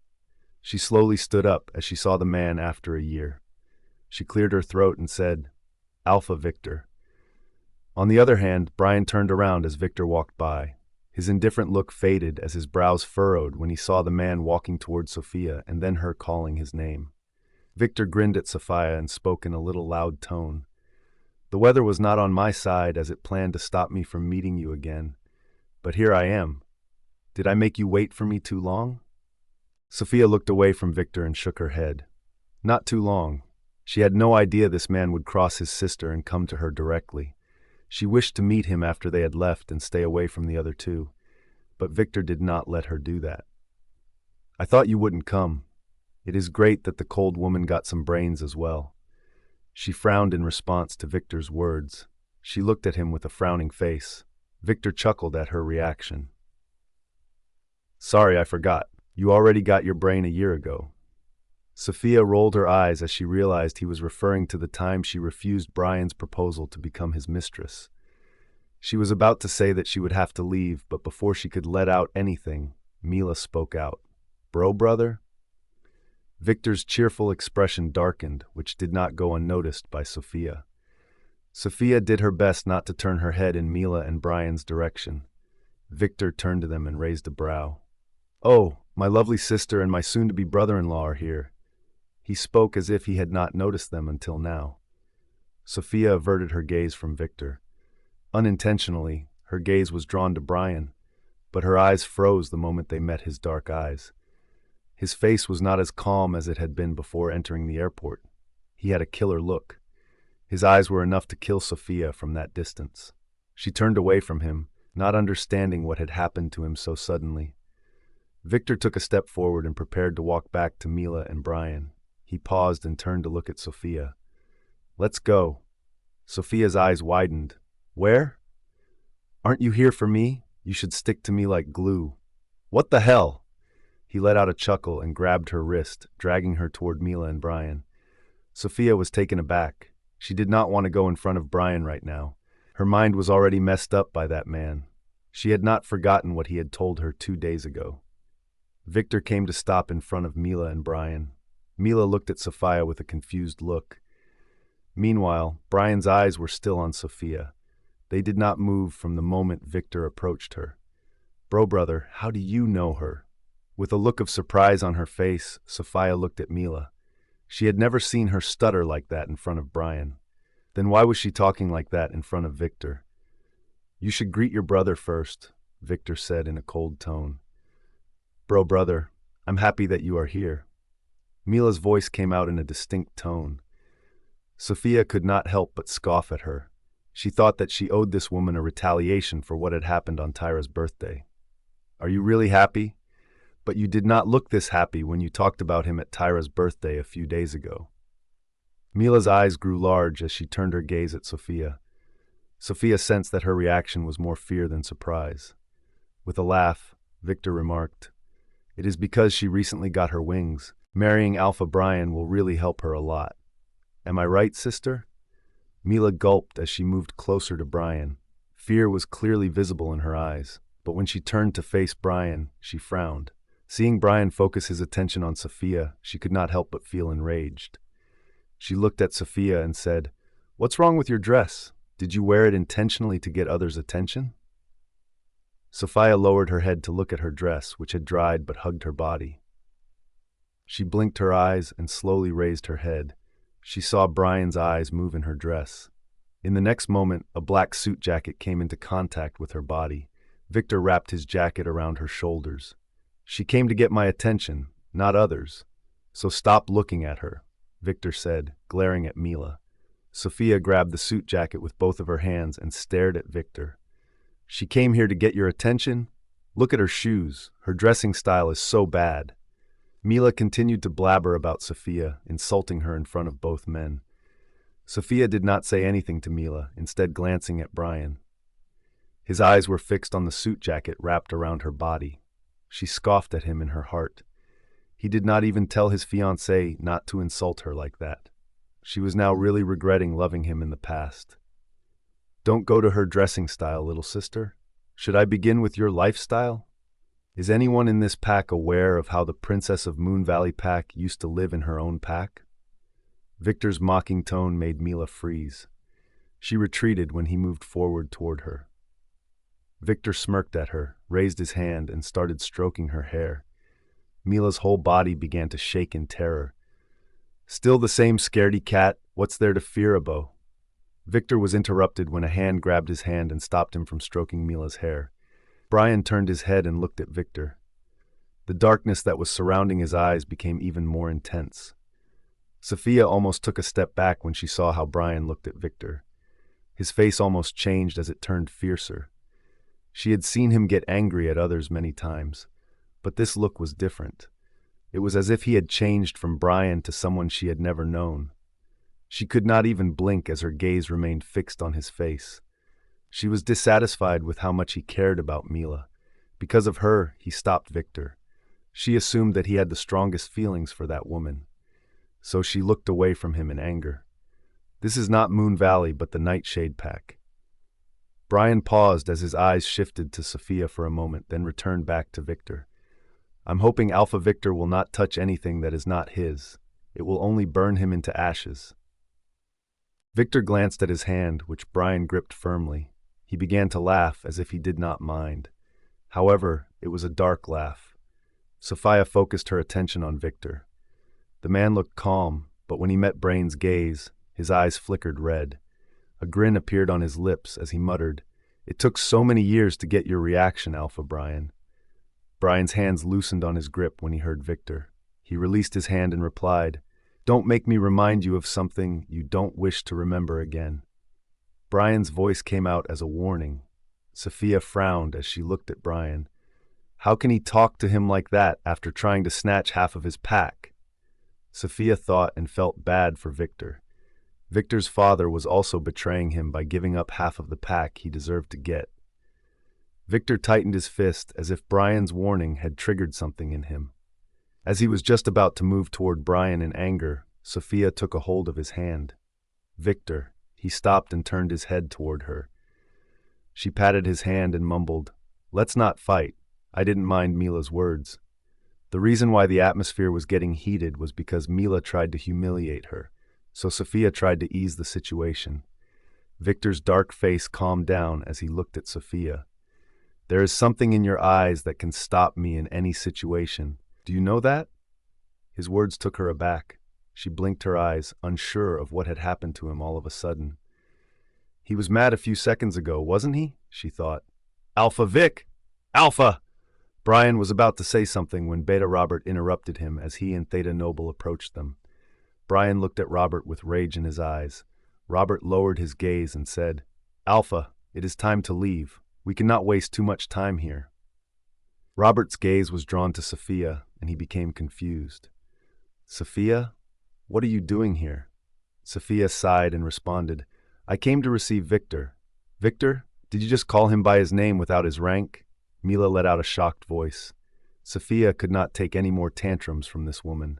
She slowly stood up as she saw the man after a year. She cleared her throat and said, "Alpha Victor." On the other hand, Brian turned around as Victor walked by. His indifferent look faded as his brows furrowed when he saw the man walking toward Sophia and then her calling his name. Victor grinned at Sophia and spoke in a little loud tone. "The weather was not on my side as it planned to stop me from meeting you again. But here I am. Did I make you wait for me too long?" Sophia looked away from Victor and shook her head. Not too long. She had no idea this man would cross his sister and come to her directly. She wished to meet him after they had left and stay away from the other two, but Victor did not let her do that. "I thought you wouldn't come. It is great that the cold woman got some brains as well." She frowned in response to Victor's words. She looked at him with a frowning face. Victor chuckled at her reaction. "Sorry, I forgot. You already got your brain a year ago." Sophia rolled her eyes as she realized he was referring to the time she refused Brian's proposal to become his mistress. She was about to say that she would have to leave, but before she could let out anything, Mila spoke out. "Bro, brother?" Victor's cheerful expression darkened, which did not go unnoticed by Sophia. Sophia did her best not to turn her head in Mila and Brian's direction. Victor turned to them and raised a brow. "Oh, my lovely sister and my soon-to-be brother-in-law are here." He spoke as if he had not noticed them until now. Sophia averted her gaze from Victor. Unintentionally, her gaze was drawn to Brian, but her eyes froze the moment they met his dark eyes. His face was not as calm as it had been before entering the airport. He had a killer look. His eyes were enough to kill Sophia from that distance. She turned away from him, not understanding what had happened to him so suddenly. Victor took a step forward and prepared to walk back to Mila and Brian. He paused and turned to look at Sophia. "Let's go." Sophia's eyes widened. "Where? Aren't you here for me? You should stick to me like glue." "What the hell?" He let out a chuckle and grabbed her wrist, dragging her toward Mila and Brian. Sophia was taken aback. She did not want to go in front of Brian right now. Her mind was already messed up by that man. She had not forgotten what he had told her 2 days ago. Victor came to stop in front of Mila and Brian. Mila looked at Sophia with a confused look. Meanwhile, Brian's eyes were still on Sophia. They did not move from the moment Victor approached her. "Bro, brother, how do you know her?" With a look of surprise on her face, Sophia looked at Mila. She had never seen her stutter like that in front of Brian. Then why was she talking like that in front of Victor? "You should greet your brother first," Victor said in a cold tone. "Bro, brother, I'm happy that you are here." Mila's voice came out in a distinct tone. Sophia could not help but scoff at her. She thought that she owed this woman a retaliation for what had happened on Tyra's birthday. "Are you really happy? But you did not look this happy when you talked about him at Tyra's birthday a few days ago." Mila's eyes grew large as she turned her gaze at Sophia. Sophia sensed that her reaction was more fear than surprise. With a laugh, Victor remarked, "It is because she recently got her wings. Marrying Alpha Brian will really help her a lot. Am I right, sister?" Mila gulped as she moved closer to Brian. Fear was clearly visible in her eyes, but when she turned to face Brian, she frowned. Seeing Brian focus his attention on Sophia, she could not help but feel enraged. She looked at Sophia and said, "What's wrong with your dress? Did you wear it intentionally to get others' attention?" Sophia lowered her head to look at her dress, which had dried but hugged her body. She blinked her eyes and slowly raised her head. She saw Brian's eyes move in her dress. In the next moment, a black suit jacket came into contact with her body. Victor wrapped his jacket around her shoulders. "She came to get my attention, not others. So stop looking at her," Victor said, glaring at Mila. Sophia grabbed the suit jacket with both of her hands and stared at Victor. "She came here to get your attention? Look at her shoes. Her dressing style is so bad." Mila continued to blabber about Sophia, insulting her in front of both men. Sophia did not say anything to Mila, instead glancing at Brian. His eyes were fixed on the suit jacket wrapped around her body. She scoffed at him in her heart. He did not even tell his fiancée not to insult her like that. She was now really regretting loving him in the past. "Don't go to her dressing style, little sister. Should I begin with your lifestyle? Is anyone in this pack aware of how the Princess of Moon Valley pack used to live in her own pack?" Victor's mocking tone made Mila freeze. She retreated when he moved forward toward her. Victor smirked at her, raised his hand, and started stroking her hair. Mila's whole body began to shake in terror. "Still the same scaredy cat? What's there to fear, abo?" Victor was interrupted when a hand grabbed his hand and stopped him from stroking Mila's hair. Brian turned his head and looked at Victor. The darkness that was surrounding his eyes became even more intense. Sophia almost took a step back when she saw how Brian looked at Victor. His face almost changed as it turned fiercer. She had seen him get angry at others many times, but this look was different. It was as if he had changed from Brian to someone she had never known. She could not even blink as her gaze remained fixed on his face. She was dissatisfied with how much he cared about Mila. Because of her, he stopped Victor. She assumed that he had the strongest feelings for that woman. So she looked away from him in anger. This is not Moon Valley, but the Nightshade pack. Brian paused as his eyes shifted to Sophia for a moment, then returned back to Victor. "I'm hoping Alpha Victor will not touch anything that is not his. It will only burn him into ashes." Victor glanced at his hand, which Brian gripped firmly. He began to laugh as if he did not mind. However, it was a dark laugh. Sophia focused her attention on Victor. The man looked calm, but when he met Brain's gaze, his eyes flickered red. A grin appeared on his lips as he muttered, "It took so many years to get your reaction, Alpha Brian." Brian's hands loosened on his grip when he heard Victor. He released his hand and replied, "Don't make me remind you of something you don't wish to remember again." Brian's voice came out as a warning. Sophia frowned as she looked at Brian. How can he talk to him like that after trying to snatch half of his pack? Sophia thought and felt bad for Victor. Victor's father was also betraying him by giving up half of the pack he deserved to get. Victor tightened his fist as if Brian's warning had triggered something in him. As he was just about to move toward Brian in anger, Sophia took a hold of his hand. "Victor," he stopped and turned his head toward her. She patted his hand and mumbled, "Let's not fight." I didn't mind Mila's words. The reason why the atmosphere was getting heated was because Mila tried to humiliate her, so Sophia tried to ease the situation. Victor's dark face calmed down as he looked at Sophia. "There is something in your eyes that can stop me in any situation. Do you know that?" His words took her aback. She blinked her eyes, unsure of what had happened to him all of a sudden. "He was mad a few seconds ago, wasn't he?" she thought. "Alpha Vic! Alpha!" Brian was about to say something when Beta Robert interrupted him as he and Theta Noble approached them. Brian looked at Robert with rage in his eyes. Robert lowered his gaze and said, "Alpha, it is time to leave. We cannot waste too much time here." Robert's gaze was drawn to Sophia, and he became confused. "Sophia, what are you doing here?" Sophia sighed and responded, "I came to receive Victor." "Victor? Did you just call him by his name without his rank?" Mila let out a shocked voice. Sophia could not take any more tantrums from this woman.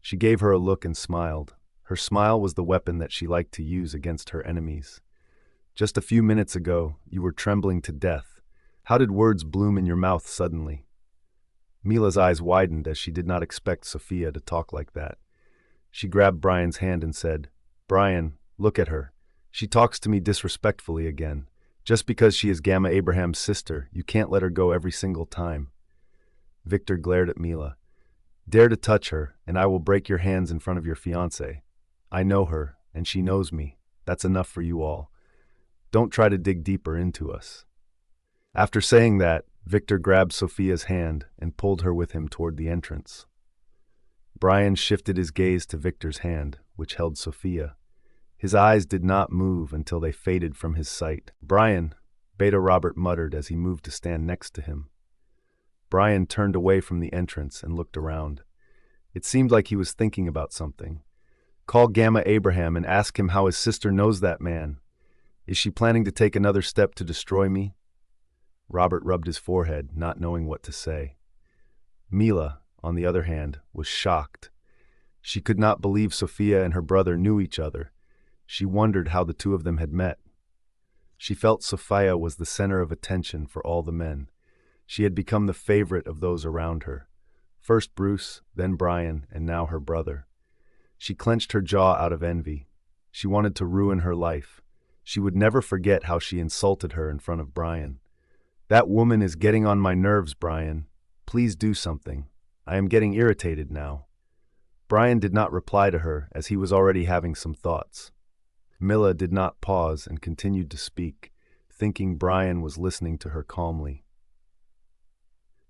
She gave her a look and smiled. Her smile was the weapon that she liked to use against her enemies. "Just a few minutes ago, you were trembling to death. How did words bloom in your mouth suddenly?" Mila's eyes widened as she did not expect Sophia to talk like that. She grabbed Brian's hand and said, "Brian, look at her. She talks to me disrespectfully again. Just because she is Gamma Abraham's sister, you can't let her go every single time." Victor glared at Mila. "Dare to touch her, and I will break your hands in front of your fiancé. I know her, and she knows me. That's enough for you all. Don't try to dig deeper into us." After saying that, Victor grabbed Sophia's hand and pulled her with him toward the entrance. Brian shifted his gaze to Victor's hand, which held Sophia. His eyes did not move until they faded from his sight. "Brian," Beta Robert muttered as he moved to stand next to him. Brian turned away from the entrance and looked around. It seemed like he was thinking about something. "Call Gamma Abraham and ask him how his sister knows that man. Is she planning to take another step to destroy me?" Robert rubbed his forehead, not knowing what to say. Mila, on the other hand, was shocked. She could not believe Sophia and her brother knew each other. She wondered how the two of them had met. She felt Sophia was the center of attention for all the men. She had become the favorite of those around her. First Bruce, then Brian, and now her brother. She clenched her jaw out of envy. She wanted to ruin her life. She would never forget how she insulted her in front of Brian. "That woman is getting on my nerves, Brian. Please do something. I am getting irritated now." Brian did not reply to her as he was already having some thoughts. Mila did not pause and continued to speak, thinking Brian was listening to her calmly.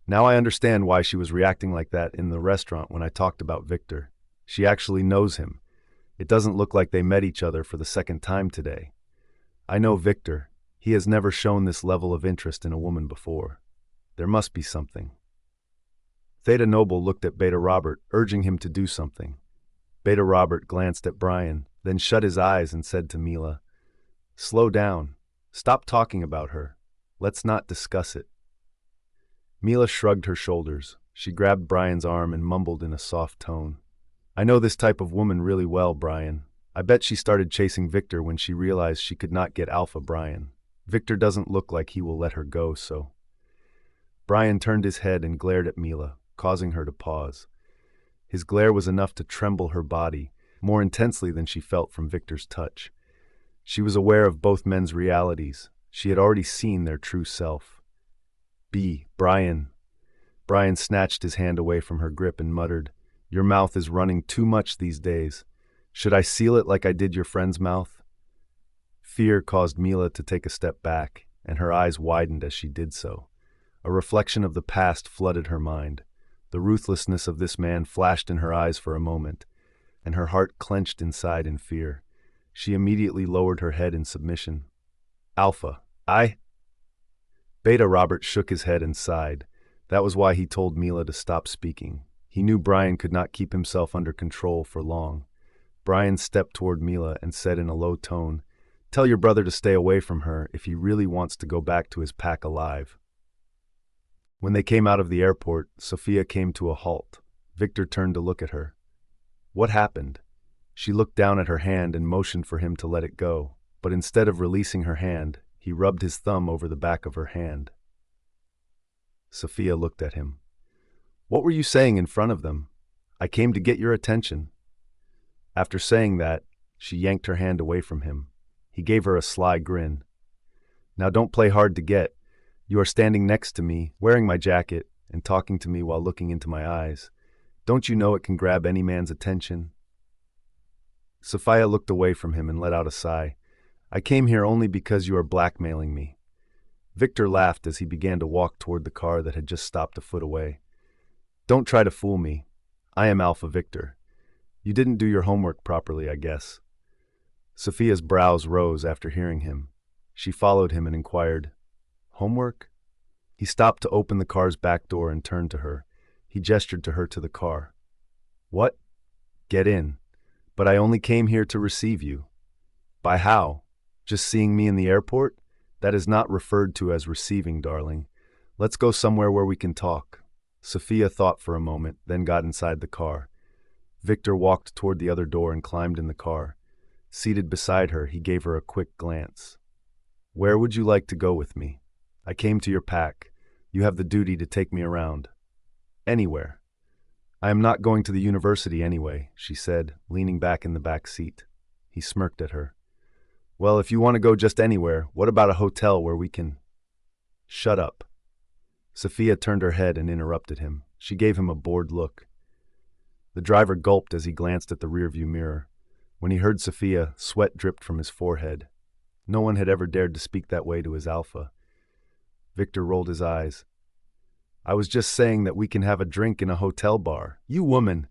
"Now I understand why she was reacting like that in the restaurant when I talked about Victor. She actually knows him. It doesn't look like they met each other for the second time today. I know Victor. He has never shown this level of interest in a woman before. There must be something." Theta Noble looked at Beta Robert, urging him to do something. Beta Robert glanced at Brian, then shut his eyes and said to Mila, "Slow down. Stop talking about her. Let's not discuss it." Mila shrugged her shoulders. She grabbed Brian's arm and mumbled in a soft tone, "I know this type of woman really well, Brian. I bet she started chasing Victor when she realized she could not get Alpha Brian. Victor doesn't look like he will let her go, so." Brian turned his head and glared at Mila, causing her to pause. His glare was enough to tremble her body, more intensely than she felt from Victor's touch. She was aware of both men's realities. She had already seen their true self. Brian. Brian snatched his hand away from her grip and muttered, "Your mouth is running too much these days. Should I seal it like I did your friend's mouth?" Fear caused Mila to take a step back, and her eyes widened as she did so. A reflection of the past flooded her mind. The ruthlessness of this man flashed in her eyes for a moment, and her heart clenched inside in fear. She immediately lowered her head in submission. "Alpha, Beta Robert shook his head and sighed. That was why he told Mila to stop speaking. He knew Brian could not keep himself under control for long. Brian stepped toward Mila and said in a low tone, "Tell your brother to stay away from her if he really wants to go back to his pack alive." When they came out of the airport, Sophia came to a halt. Victor turned to look at her. "What happened?" She looked down at her hand and motioned for him to let it go, but instead of releasing her hand, he rubbed his thumb over the back of her hand. Sophia looked at him. "What were you saying in front of them? I came to get your attention." After saying that, she yanked her hand away from him. He gave her a sly grin. "Now don't play hard to get. You are standing next to me, wearing my jacket, and talking to me while looking into my eyes. Don't you know it can grab any man's attention?" Sophia looked away from him and let out a sigh. "I came here only because you are blackmailing me." Victor laughed as he began to walk toward the car that had just stopped a foot away. "Don't try to fool me. I am Alpha Victor. You didn't do your homework properly, I guess." Sophia's brows rose after hearing him. She followed him and inquired, "Homework?" He stopped to open the car's back door and turned to her. He gestured to her to the car. "What? Get in. But I only came here to receive you." "By how? Just seeing me in the airport? That is not referred to as receiving, darling. Let's go somewhere where we can talk." Sophia thought for a moment, then got inside the car. Victor walked toward the other door and climbed in the car. Seated beside her, he gave her a quick glance. "Where would you like to go with me? I came to your pack. You have the duty to take me around." "Anywhere." "I am not going to the university anyway," she said, leaning back in the back seat. He smirked at her. "Well, if you want to go just anywhere, what about a hotel where we can—" "Shut up." Sophia turned her head and interrupted him. She gave him a bored look. The driver gulped as he glanced at the rearview mirror. When he heard Sophia, sweat dripped from his forehead. No one had ever dared to speak that way to his Alpha. Victor rolled his eyes. "I was just saying that we can have a drink in a hotel bar. You woman!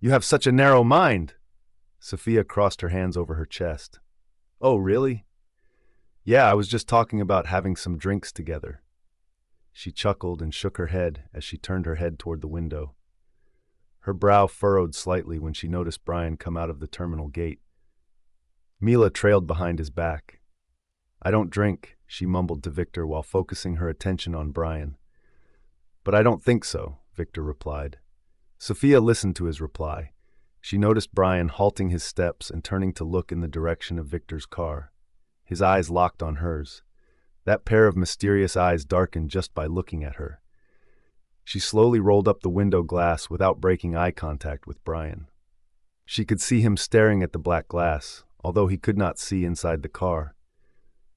You have such a narrow mind!" Sophia crossed her hands over her chest. "Oh, really?" "Yeah, I was just talking about having some drinks together." She chuckled and shook her head as she turned her head toward the window. Her brow furrowed slightly when she noticed Brian come out of the terminal gate. Mila trailed behind his back. "I don't drink," she mumbled to Victor while focusing her attention on Brian. "But I don't think so," Victor replied. Sophia listened to his reply. She noticed Brian halting his steps and turning to look in the direction of Victor's car. His eyes locked on hers. That pair of mysterious eyes darkened just by looking at her. She slowly rolled up the window glass without breaking eye contact with Brian. She could see him staring at the black glass, although he could not see inside the car.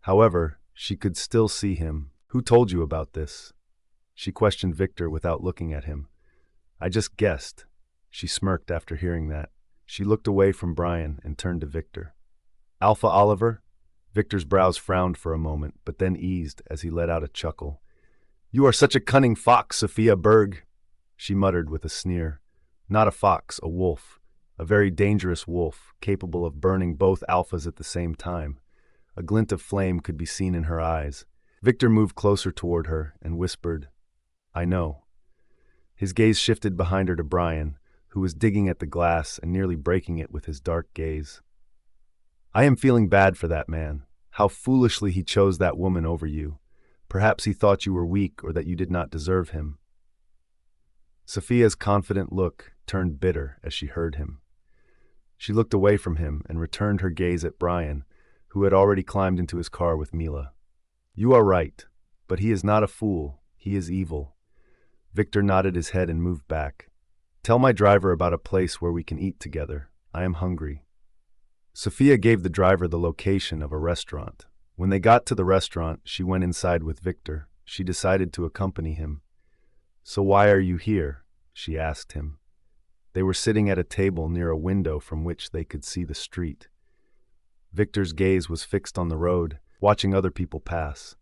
However, she could still see him. "Who told you about this?" She questioned Victor without looking at him. "I just guessed." She smirked after hearing that. She looked away from Brian and turned to Victor. "Alpha Oliver?" Victor's brows frowned for a moment, but then eased as he let out a chuckle. "You are such a cunning fox, Sophia Berge," she muttered with a sneer. "Not a fox, a wolf. A very dangerous wolf, capable of burning both alphas at the same time." A glint of flame could be seen in her eyes. Victor moved closer toward her and whispered, "I know." His gaze shifted behind her to Brian, who was digging at the glass and nearly breaking it with his dark gaze. "I am feeling bad for that man. How foolishly he chose that woman over you. Perhaps he thought you were weak or that you did not deserve him." Sophia's confident look turned bitter as she heard him. She looked away from him and returned her gaze at Brian, who had already climbed into his car with Mila. "You are right, but he is not a fool. He is evil." Victor nodded his head and moved back. "Tell my driver about a place where we can eat together. I am hungry." Sophia gave the driver the location of a restaurant. When they got to the restaurant, she went inside with Victor. she decided to accompany him. "So why are you here?" she asked him. They were sitting at a table near a window from which they could see the street. Victor's gaze was fixed on the road, watching other people pass.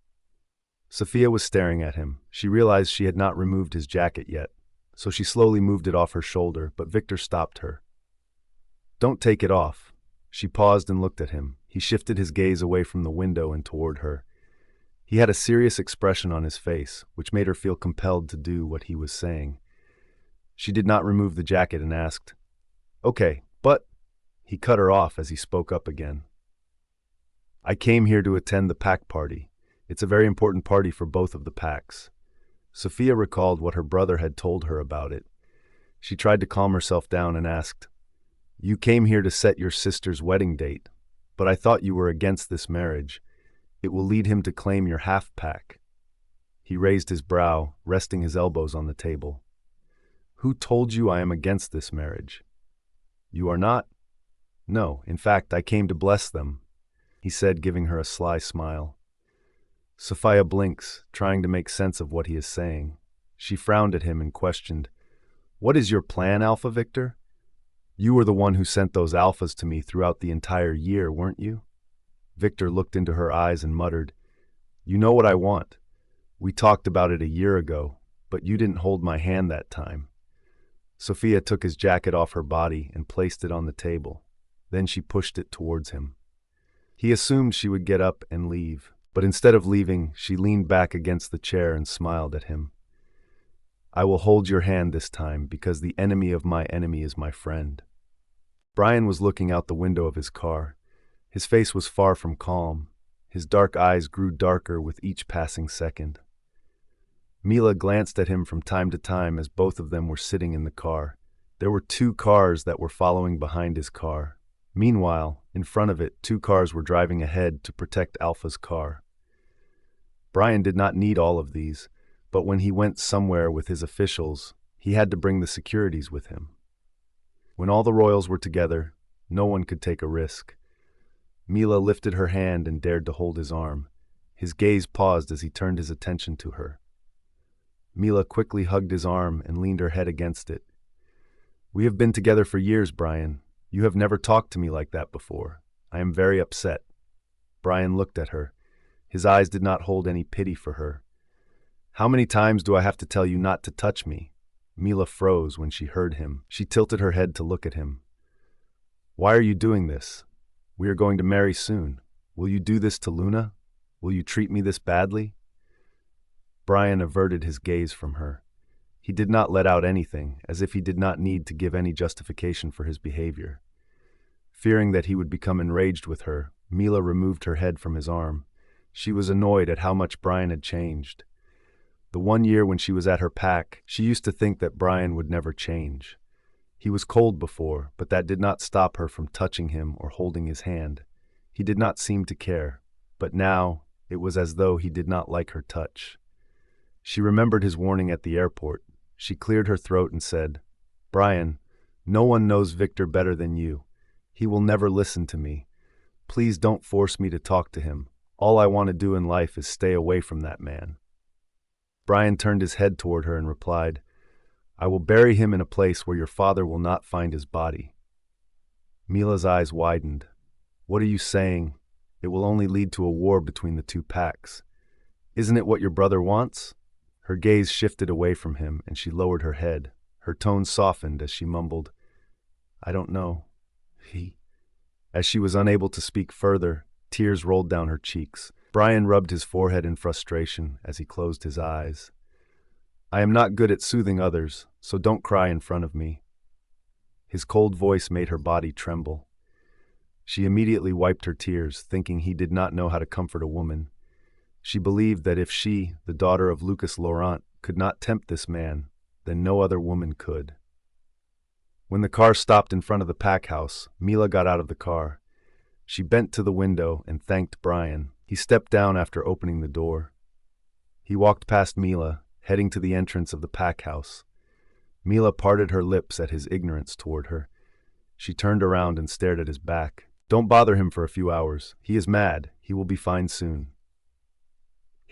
Sophia was staring at him. She realized she had not removed his jacket yet, so she slowly moved it off her shoulder, but Victor stopped her. "Don't take it off." She paused and looked at him. He shifted his gaze away from the window and toward her. He had a serious expression on his face, which made her feel compelled to do what he was saying. She did not remove the jacket and asked, "Okay, but—" He cut her off as he spoke up again. "I came here to attend the pack party. It's a very important party for both of the packs." Sophia recalled what her brother had told her about it. She tried to calm herself down and asked, "You came here to set your sister's wedding date, but I thought you were against this marriage. It will lead him to claim your half-pack." He raised his brow, resting his elbows on the table. "Who told you I am against this marriage?" "You are not?" "No, in fact, I came to bless them," he said, giving her a sly smile. Sophia blinks, trying to make sense of what he is saying. She frowned at him and questioned, "What is your plan, Alpha Victor? You were the one who sent those alphas to me throughout the entire year, weren't you?" Victor looked into her eyes and muttered, "You know what I want. We talked about it a year ago, but you didn't hold my hand that time." Sophia took his jacket off her body and placed it on the table. Then she pushed it towards him. He assumed she would get up and leave, but instead of leaving, she leaned back against the chair and smiled at him. "I will hold your hand this time because the enemy of my enemy is my friend." Brian was looking out the window of his car. His face was far from calm. His dark eyes grew darker with each passing second. Mila glanced at him from time to time as both of them were sitting in the car. There were 2 cars that were following behind his car. Meanwhile, in front of it, 2 cars were driving ahead to protect Alpha's car. Brian did not need all of these, but when he went somewhere with his officials, he had to bring the securities with him. When all the royals were together, no one could take a risk. Mila lifted her hand and dared to hold his arm. His gaze paused as he turned his attention to her. Mila quickly hugged his arm and leaned her head against it. "We have been together for years, Brian. You have never talked to me like that before. I am very upset." Brian looked at her. His eyes did not hold any pity for her. "How many times do I have to tell you not to touch me?" Mila froze when she heard him. She tilted her head to look at him. "Why are you doing this? We are going to marry soon. Will you do this to Luna? Will you treat me this badly?" Brian averted his gaze from her. He did not let out anything, as if he did not need to give any justification for his behavior. Fearing that he would become enraged with her, Mila removed her head from his arm. She was annoyed at how much Brian had changed. The one year when she was at her pack, she used to think that Brian would never change. He was cold before, but that did not stop her from touching him or holding his hand. He did not seem to care, but now it was as though he did not like her touch. She remembered his warning at the airport. She cleared her throat and said, "Brian, no one knows Victor better than you. He will never listen to me. Please don't force me to talk to him. All I want to do in life is stay away from that man." Brian turned his head toward her and replied, "I will bury him in a place where your father will not find his body." Mila's eyes widened. "What are you saying? It will only lead to a war between the 2 packs. Isn't it what your brother wants?" Her gaze shifted away from him, and she lowered her head. Her tone softened as she mumbled, "I don't know. As she was unable to speak further, tears rolled down her cheeks. Brian rubbed his forehead in frustration as he closed his eyes. "I am not good at soothing others, so don't cry in front of me." His cold voice made her body tremble. She immediately wiped her tears, thinking he did not know how to comfort a woman. She believed that if she, the daughter of Lucas Laurent, could not tempt this man, then no other woman could. When the car stopped in front of the pack house, Mila got out of the car. She bent to the window and thanked Brian. He stepped down after opening the door. He walked past Mila, heading to the entrance of the pack house. Mila parted her lips at his ignorance toward her. She turned around and stared at his back. "Don't bother him for a few hours. He is mad. He will be fine soon."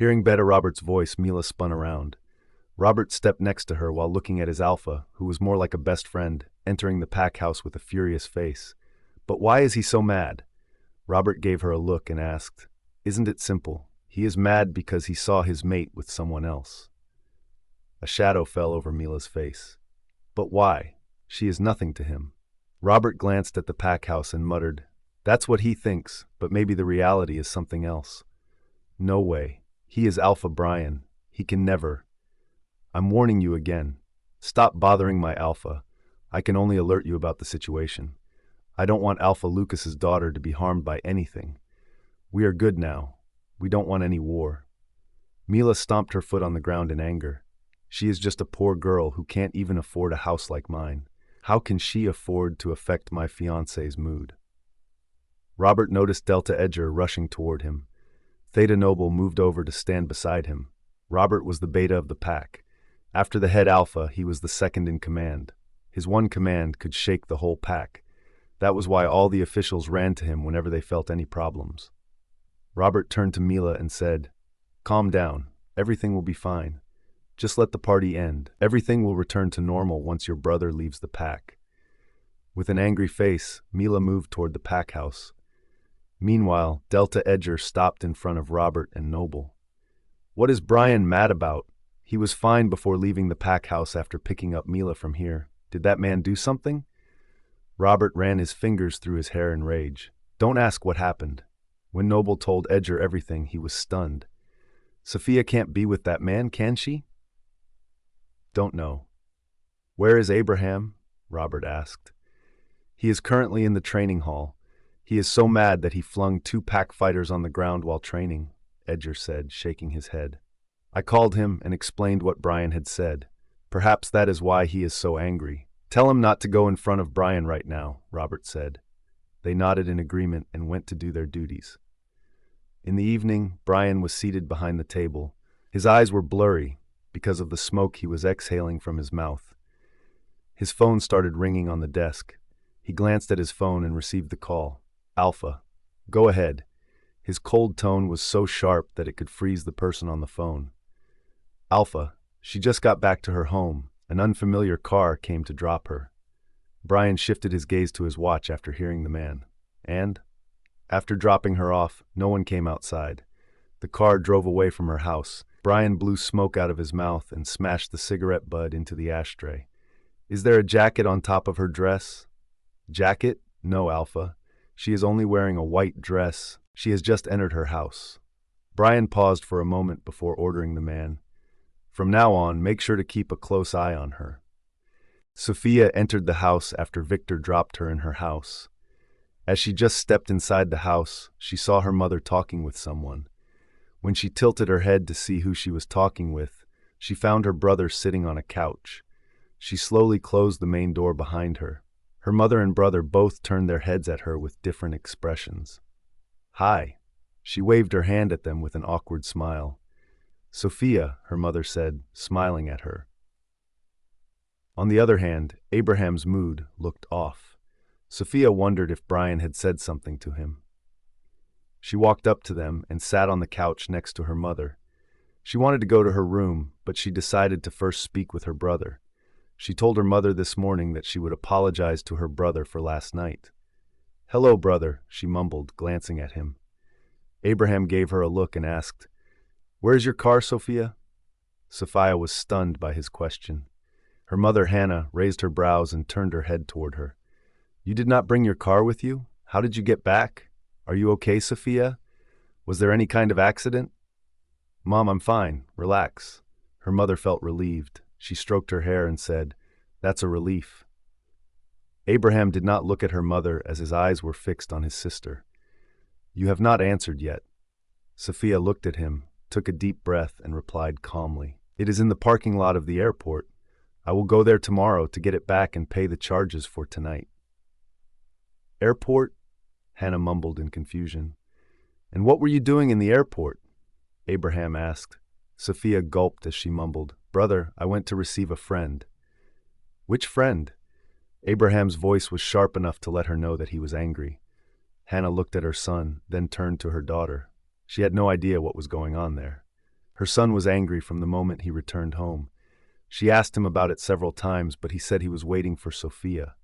Hearing Beta Robert's voice, Mila spun around. Robert stepped next to her while looking at his alpha, who was more like a best friend, entering the pack house with a furious face. But why is he so mad? Robert gave her a look and asked, "Isn't it simple? He is mad because he saw his mate with someone else." A shadow fell over Mila's face. But why? She is nothing to him. Robert glanced at the pack house and muttered, "That's what he thinks, but maybe the reality is something else." "No way. He is Alpha Brian. He can never." "I'm warning you again. Stop bothering my Alpha. I can only alert you about the situation. I don't want Alpha Lucas's daughter to be harmed by anything. We are good now. We don't want any war." Mila stomped her foot on the ground in anger. She is just a poor girl who can't even afford a house like mine. How can she afford to affect my fiancé's mood? Robert noticed Delta Edger rushing toward him. Theta Noble moved over to stand beside him. Robert was the beta of the pack. After the head alpha, he was the second in command. His one command could shake the whole pack. That was why all the officials ran to him whenever they felt any problems. Robert turned to Mila and said, "Calm down. Everything will be fine. Just let the party end. Everything will return to normal once your brother leaves the pack." With an angry face, Mila moved toward the pack house. Meanwhile, Delta Edger stopped in front of Robert and Noble. "What is Brian mad about? He was fine before leaving the pack house after picking up Mila from here. Did that man do something?" Robert ran his fingers through his hair in rage. "Don't ask what happened." When Noble told Edger everything, he was stunned. "Sophia can't be with that man, can she?" "Don't know." "Where is Abraham?" Robert asked. "He is currently in the training hall. He is so mad that he flung 2 pack fighters on the ground while training," Edger said, shaking his head. "I called him and explained what Brian had said. Perhaps that is why he is so angry." "Tell him not to go in front of Brian right now," Robert said. They nodded in agreement and went to do their duties. In the evening, Brian was seated behind the table. His eyes were blurry because of the smoke he was exhaling from his mouth. His phone started ringing on the desk. He glanced at his phone and received the call. "Alpha, go ahead." His cold tone was so sharp that it could freeze the person on the phone. "Alpha, she just got back to her home. An unfamiliar car came to drop her." Brian shifted his gaze to his watch after hearing the man. "And?" "After dropping her off, no one came outside. The car drove away from her house." Brian blew smoke out of his mouth and smashed the cigarette butt into the ashtray. "Is there a jacket on top of her dress?" "Jacket? No, Alpha. She is only wearing a white dress. She has just entered her house." Brian paused for a moment before ordering the man, "From now on, make sure to keep a close eye on her." Sophia entered the house after Victor dropped her in her house. As she just stepped inside the house, she saw her mother talking with someone. When she tilted her head to see who she was talking with, she found her brother sitting on a couch. She slowly closed the main door behind her. Her mother and brother both turned their heads at her with different expressions. "Hi." She waved her hand at them with an awkward smile. "Sophia," her mother said, smiling at her. On the other hand, Abraham's mood looked off. Sophia wondered if Brian had said something to him. She walked up to them and sat on the couch next to her mother. She wanted to go to her room, but she decided to first speak with her brother. She told her mother this morning that she would apologize to her brother for last night. "Hello, brother," she mumbled, glancing at him. Abraham gave her a look and asked, "Where's your car, Sophia?" Sophia was stunned by his question. Her mother, Hannah, raised her brows and turned her head toward her. "You did not bring your car with you? How did you get back? Are you okay, Sophia? Was there any kind of accident?" "Mom, I'm fine. Relax." Her mother felt relieved. She stroked her hair and said, "That's a relief." Abraham did not look at her mother as his eyes were fixed on his sister. "You have not answered yet." Sophia looked at him, took a deep breath, and replied calmly, "It is in the parking lot of the airport. I will go there tomorrow to get it back and pay the charges for tonight." "Airport?" Hannah mumbled in confusion. "And what were you doing in the airport?" Abraham asked. Sophia gulped as she mumbled, "Brother, I went to receive a friend." "Which friend?" Abraham's voice was sharp enough to let her know that he was angry. Hannah looked at her son, then turned to her daughter. She had no idea what was going on there. Her son was angry from the moment he returned home. She asked him about it several times, but he said he was waiting for Sophia.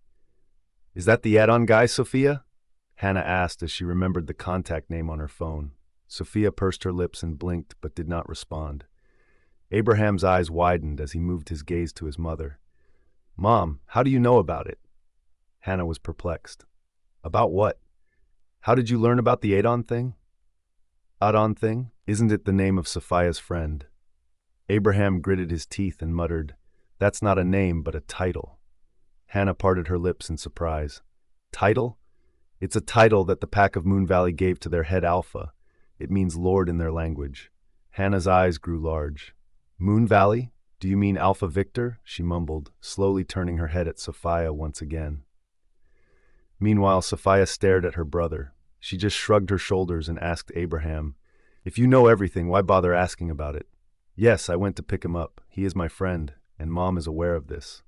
"Is that the add-on guy, Sophia?" Hannah asked as she remembered the contact name on her phone. Sophia pursed her lips and blinked, but did not respond. Abraham's eyes widened as he moved his gaze to his mother. "Mom, how do you know about it?" Hannah was perplexed. "About what? How did you learn about the add-on thing?" "Add-on thing? Isn't it the name of Sophia's friend?" Abraham gritted his teeth and muttered, "That's not a name, but a title." Hannah parted her lips in surprise. "Title? It's a title that the pack of Moon Valley gave to their head alpha. It means Lord in their language." Hannah's eyes grew large. "Moon Valley? Do you mean Alpha Victor?" she mumbled, slowly turning her head at Sophia once again. Meanwhile, Sophia stared at her brother. She just shrugged her shoulders and asked Abraham, "If you know everything, why bother asking about it?" "Yes, I went to pick him up. He is my friend, and Mom is aware of this."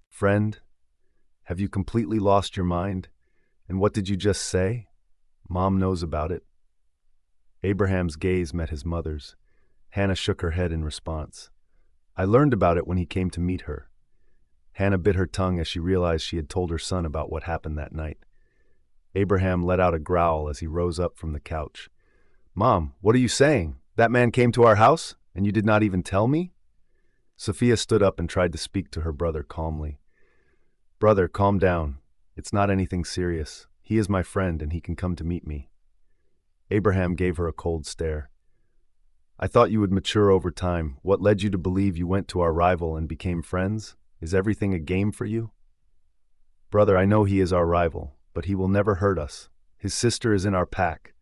"Friend? Have you completely lost your mind? And what did you just say?" "Mom knows about it." Abraham's gaze met his mother's. Hannah shook her head in response. "I learned about it when he came to meet her." Hannah bit her tongue as she realized she had told her son about what happened that night. Abraham let out a growl as he rose up from the couch. "Mom, what are you saying? That man came to our house, and you did not even tell me?" Sophia stood up and tried to speak to her brother calmly. "Brother, calm down. It's not anything serious. He is my friend, and he can come to meet me." Abraham gave her a cold stare. "I thought you would mature over time. What led you to believe you went to our rival and became friends? Is everything a game for you?" "Brother, I know he is our rival, but he will never hurt us. His sister is in our pack."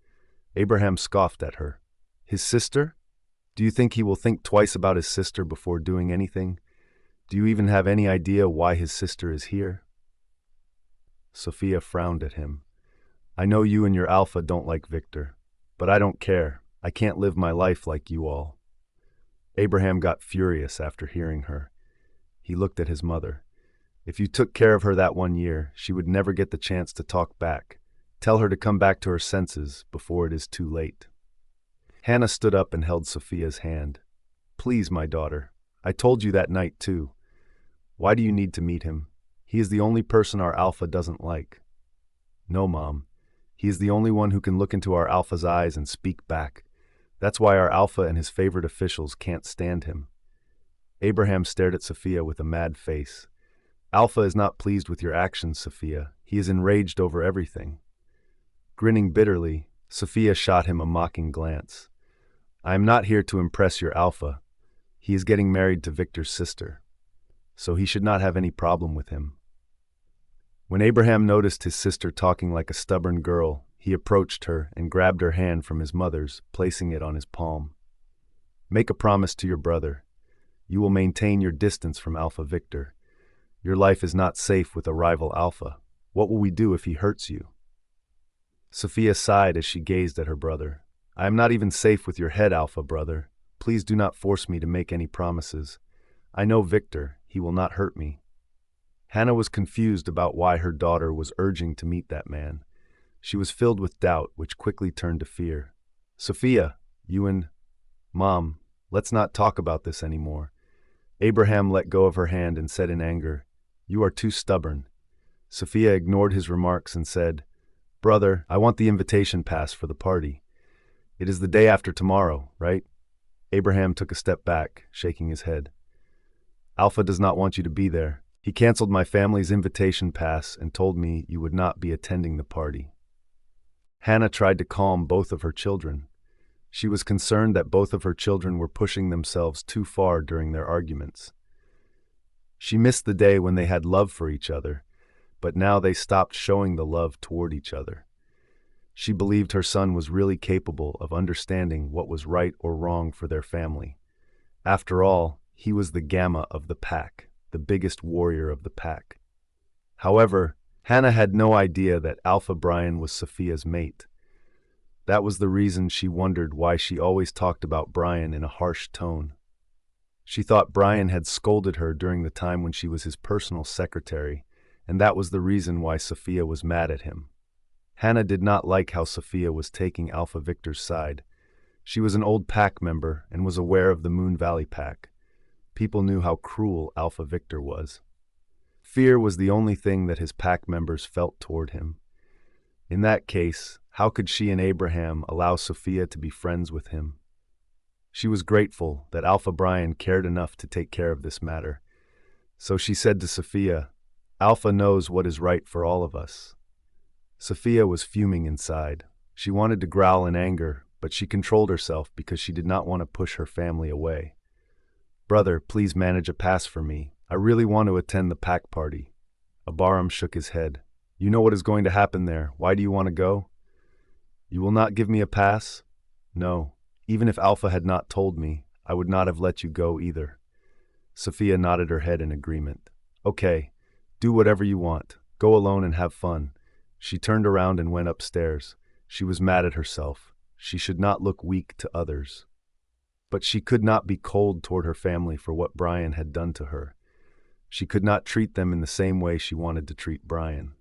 Abraham scoffed at her. "His sister? Do you think he will think twice about his sister before doing anything? Do you even have any idea why his sister is here?" Sophia frowned at him. "I know you and your alpha don't like Victor, but I don't care. I can't live my life like you all." Abraham got furious after hearing her. He looked at his mother. "If you took care of her that 1 year, she would never get the chance to talk back. Tell her to come back to her senses before it is too late." Hannah stood up and held Sophia's hand. "Please, my daughter. I told you that night, too. Why do you need to meet him? He is the only person our alpha doesn't like." "No, Mom. He is the only one who can look into our alpha's eyes and speak back. That's why our alpha and his favorite officials can't stand him." Abraham stared at Sophia with a mad face. "Alpha is not pleased with your actions, Sophia. He is enraged over everything." Grinning bitterly, Sophia shot him a mocking glance. "I am not here to impress your alpha. He is getting married to Victor's sister, so he should not have any problem with him." When Abraham noticed his sister talking like a stubborn girl, he approached her and grabbed her hand from his mother's, placing it on his palm. "Make a promise to your brother. You will maintain your distance from Alpha Victor. Your life is not safe with a rival alpha. What will we do if he hurts you?" Sophia sighed as she gazed at her brother. "I am not even safe with your head alpha, brother. Please do not force me to make any promises. I know Victor. He will not hurt me." Hannah was confused about why her daughter was urging to meet that man. She was filled with doubt, which quickly turned to fear. "Sophia, you and Mom, let's not talk about this anymore." Abraham let go of her hand and said in anger, "You are too stubborn." Sophia ignored his remarks and said, "Brother, I want the invitation pass for the party. It is the day after tomorrow, right?" Abraham took a step back, shaking his head. "Alpha does not want you to be there. He canceled my family's invitation pass and told me you would not be attending the party." Hannah tried to calm both of her children. She was concerned that both of her children were pushing themselves too far during their arguments. She missed the day when they had love for each other, but now they stopped showing the love toward each other. She believed her son was really capable of understanding what was right or wrong for their family. After all, he was the gamma of the pack, the biggest warrior of the pack. However, Hannah had no idea that Alpha Brian was Sophia's mate. That was the reason she wondered why she always talked about Brian in a harsh tone. She thought Brian had scolded her during the time when she was his personal secretary, and that was the reason why Sophia was mad at him. Hannah did not like how Sophia was taking Alpha Victor's side. She was an old pack member and was aware of the Moon Valley pack. People knew how cruel Alpha Victor was. Fear was the only thing that his pack members felt toward him. In that case, how could she and Abraham allow Sophia to be friends with him? She was grateful that Alpha Brian cared enough to take care of this matter. So she said to Sophia, "Alpha knows what is right for all of us." Sophia was fuming inside. She wanted to growl in anger, but she controlled herself because she did not want to push her family away. "Brother, please manage a pass for me. I really want to attend the pack party." Abaram shook his head. "You know what is going to happen there. Why do you want to go?" "You will not give me a pass?" "No. Even if Alpha had not told me, I would not have let you go either." Sophia nodded her head in agreement. "Okay, do whatever you want. Go alone and have fun." She turned around and went upstairs. She was mad at herself. She should not look weak to others. But she could not be cold toward her family for what Brian had done to her. She could not treat them in the same way she wanted to treat Brian.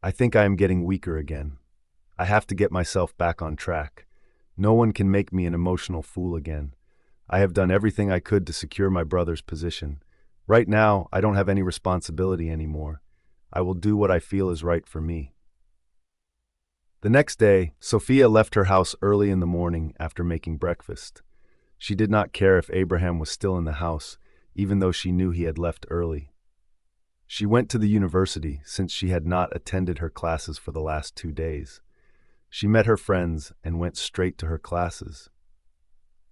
"I think I am getting weaker again. I have to get myself back on track. No one can make me an emotional fool again. I have done everything I could to secure my brother's position. Right now, I don't have any responsibility anymore. I will do what I feel is right for me." The next day, Sophia left her house early in the morning after making breakfast. She did not care if Abraham was still in the house, even though she knew he had left early. She went to the university since she had not attended her classes for the last 2 days. She met her friends and went straight to her classes.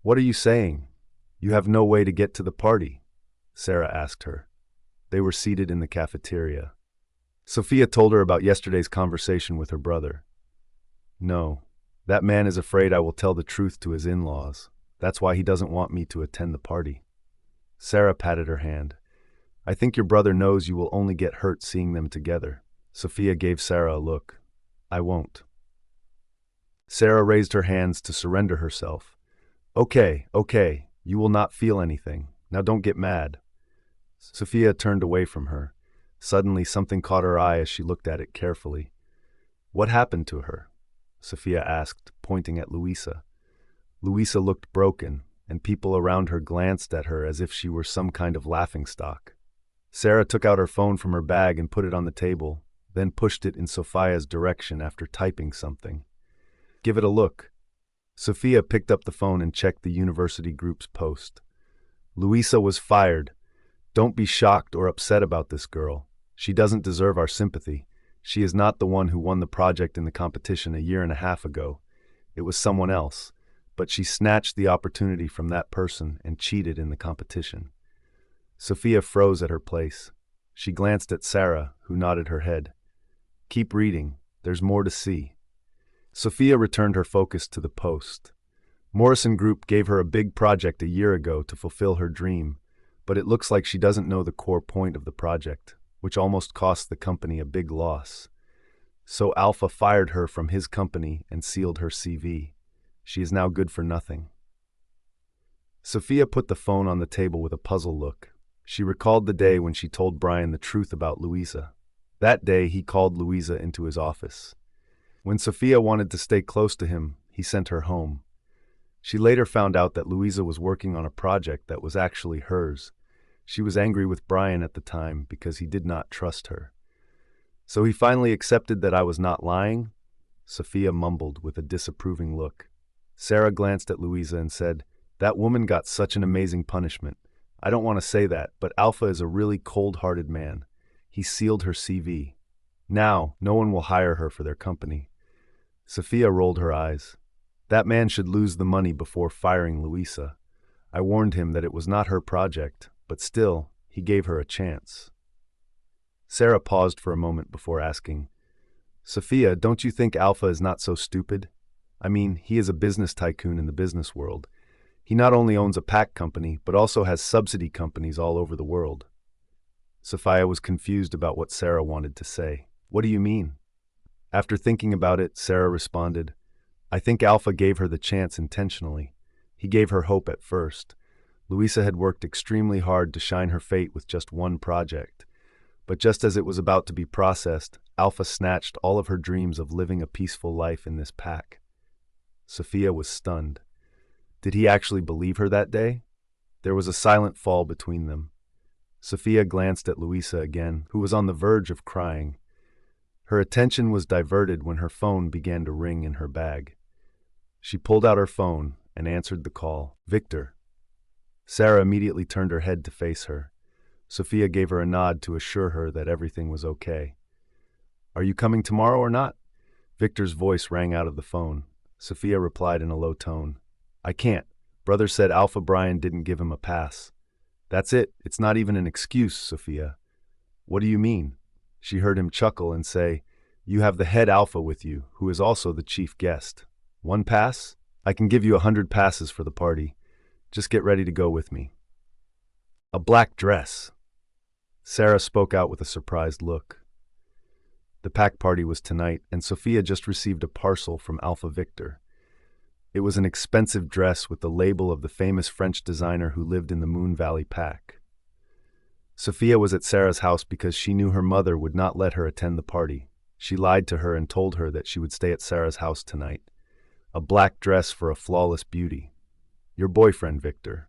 "What are you saying? You have no way to get to the party?" Sarah asked her. They were seated in the cafeteria. Sophia told her about yesterday's conversation with her brother. "No, that man is afraid I will tell the truth to his in-laws. That's why he doesn't want me to attend the party." Sarah patted her hand. "I think your brother knows you will only get hurt seeing them together." Sophia gave Sarah a look. "I won't." Sarah raised her hands to surrender herself. Okay, you will not feel anything. Now don't get mad." Sophia turned away from her. Suddenly something caught her eye as she looked at it carefully. "What happened to her?" Sophia asked, pointing at Luisa. Luisa looked broken, and people around her glanced at her as if she were some kind of laughingstock. Sarah took out her phone from her bag and put it on the table, then pushed it in Sophia's direction after typing something. "Give it a look." Sophia picked up the phone and checked the university group's post. "Luisa was fired. Don't be shocked or upset about this girl. She doesn't deserve our sympathy. She is not the one who won the project in the competition a year and a half ago. It was someone else, but she snatched the opportunity from that person and cheated in the competition." Sophia froze at her place. She glanced at Sarah, who nodded her head. "Keep reading. There's more to see." Sophia returned her focus to the post. Morrison Group gave her a big project a year ago to fulfill her dream, but it looks like she doesn't know the core point of the project, which almost cost the company a big loss. So Alpha fired her from his company and sealed her CV. She is now good for nothing. Sophia put the phone on the table with a puzzled look. She recalled the day when she told Brian the truth about Luisa. That day, he called Luisa into his office. When Sophia wanted to stay close to him, he sent her home. She later found out that Luisa was working on a project that was actually hers. She was angry with Brian at the time because he did not trust her. "So he finally accepted that I was not lying?" Sophia mumbled with a disapproving look. Sarah glanced at Luisa and said, "That woman got such an amazing punishment. I don't want to say that, but Alpha is a really cold-hearted man. He sealed her CV. Now, no one will hire her for their company." Sophia rolled her eyes. "That man should lose the money before firing Luisa. I warned him that it was not her project, but still, he gave her a chance." Sarah paused for a moment before asking, "Sophia, don't you think Alpha is not so stupid? I mean, he is a business tycoon in the business world. He not only owns a pack company, but also has subsidy companies all over the world." Sophia was confused about what Sarah wanted to say. "What do you mean?" After thinking about it, Sarah responded, "I think Alpha gave her the chance intentionally. He gave her hope at first. Luisa had worked extremely hard to shine her fate with just one project. But just as it was about to be processed, Alpha snatched all of her dreams of living a peaceful life in this pack." Sophia was stunned. Did he actually believe her that day? There was a silent fall between them. Sophia glanced at Luisa again, who was on the verge of crying. Her attention was diverted when her phone began to ring in her bag. She pulled out her phone and answered the call. Victor. Sarah immediately turned her head to face her. Sophia gave her a nod to assure her that everything was okay. Are you coming tomorrow or not? Victor's voice rang out of the phone. Sophia replied in a low tone. I can't. Brother said Alpha Brian didn't give him a pass. That's it. It's not even an excuse, Sophia. What do you mean? She heard him chuckle and say, You have the head alpha with you, who is also the chief guest. 1 pass? I can give you 100 passes for the party. Just get ready to go with me. A black dress. Sarah spoke out with a surprised look. The pack party was tonight, and Sophia just received a parcel from Alpha Victor. It was an expensive dress with the label of the famous French designer who lived in the Moon Valley pack. Sophia was at Sarah's house because she knew her mother would not let her attend the party. She lied to her and told her that she would stay at Sarah's house tonight. A black dress for a flawless beauty. Your boyfriend, Victor.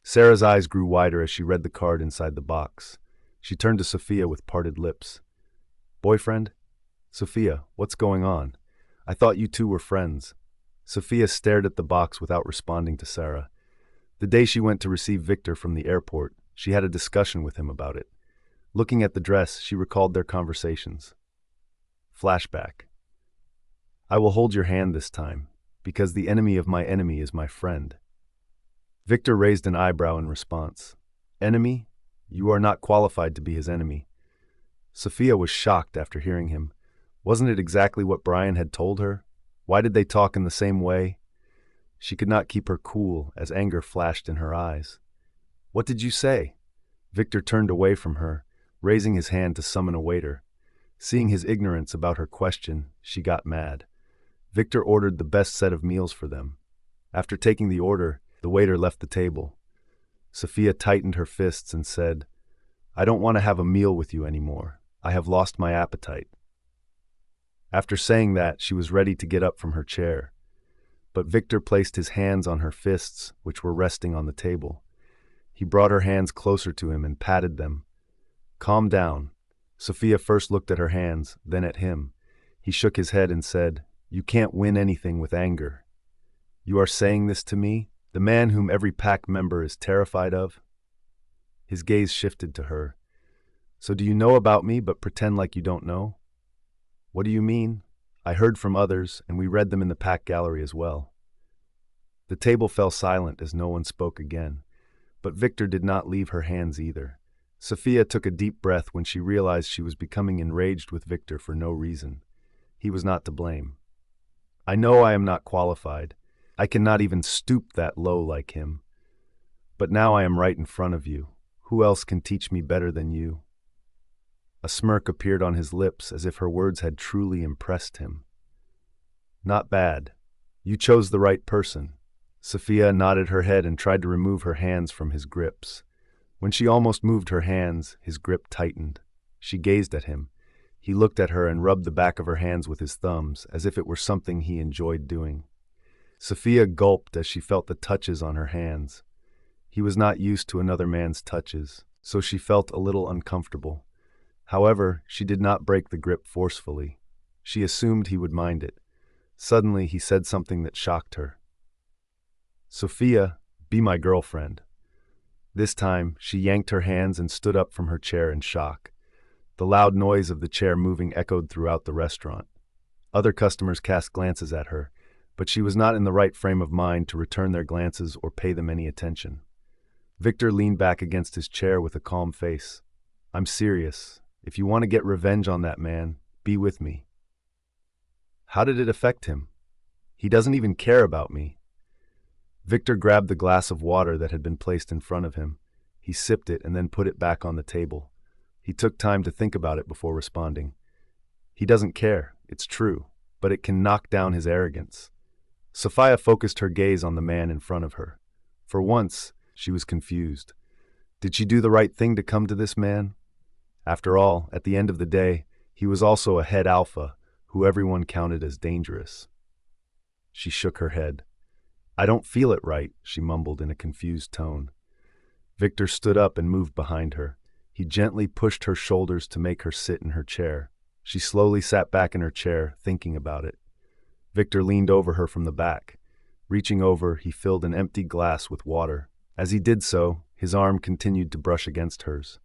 Sarah's eyes grew wider as she read the card inside the box. She turned to Sophia with parted lips. Boyfriend? Sophia, what's going on? I thought you two were friends. Sophia stared at the box without responding to Sarah. The day she went to receive Victor from the airport, she had a discussion with him about it. Looking at the dress, she recalled their conversations. Flashback. I will hold your hand this time, because the enemy of my enemy is my friend. Victor raised an eyebrow in response. Enemy? You are not qualified to be his enemy. Sophia was shocked after hearing him. Wasn't it exactly what Brian had told her? Why did they talk in the same way? She could not keep her cool as anger flashed in her eyes. What did you say? Victor turned away from her, raising his hand to summon a waiter. Seeing his ignorance about her question, she got mad. Victor ordered the best set of meals for them. After taking the order, the waiter left the table. Sophia tightened her fists and said, I don't want to have a meal with you anymore. I have lost my appetite. After saying that, she was ready to get up from her chair. But Victor placed his hands on her fists, which were resting on the table. He brought her hands closer to him and patted them. Calm down. Sophia first looked at her hands, then at him. He shook his head and said, You can't win anything with anger. You are saying this to me, the man whom every pack member is terrified of? His gaze shifted to her. So do you know about me but pretend like you don't know? What do you mean? I heard from others, and we read them in the pack gallery as well. The table fell silent as no one spoke again, but Victor did not leave her hands either. Sophia took a deep breath when she realized she was becoming enraged with Victor for no reason. He was not to blame. I know I am not qualified. I cannot even stoop that low like him. But now I am right in front of you. Who else can teach me better than you? A smirk appeared on his lips as if her words had truly impressed him. Not bad. You chose the right person. Sophia nodded her head and tried to remove her hands from his grips. When she almost moved her hands, his grip tightened. She gazed at him. He looked at her and rubbed the back of her hands with his thumbs, as if it were something he enjoyed doing. Sophia gulped as she felt the touches on her hands. He was not used to another man's touches, so she felt a little uncomfortable. However, she did not break the grip forcefully. She assumed he would mind it. Suddenly, he said something that shocked her. Sophia, be my girlfriend. This time, she yanked her hands and stood up from her chair in shock. The loud noise of the chair moving echoed throughout the restaurant. Other customers cast glances at her, but she was not in the right frame of mind to return their glances or pay them any attention. Victor leaned back against his chair with a calm face. I'm serious. If you want to get revenge on that man, be with me. How did it affect him? He doesn't even care about me. Victor grabbed the glass of water that had been placed in front of him. He sipped it and then put it back on the table. He took time to think about it before responding. He doesn't care, it's true, but it can knock down his arrogance. Sophia focused her gaze on the man in front of her. For once, she was confused. Did she do the right thing to come to this man? After all, at the end of the day, he was also a head alpha, who everyone counted as dangerous. She shook her head. I don't feel it right, she mumbled in a confused tone. Victor stood up and moved behind her. He gently pushed her shoulders to make her sit in her chair. She slowly sat back in her chair, thinking about it. Victor leaned over her from the back. Reaching over, he filled an empty glass with water. As he did so, his arm continued to brush against hers.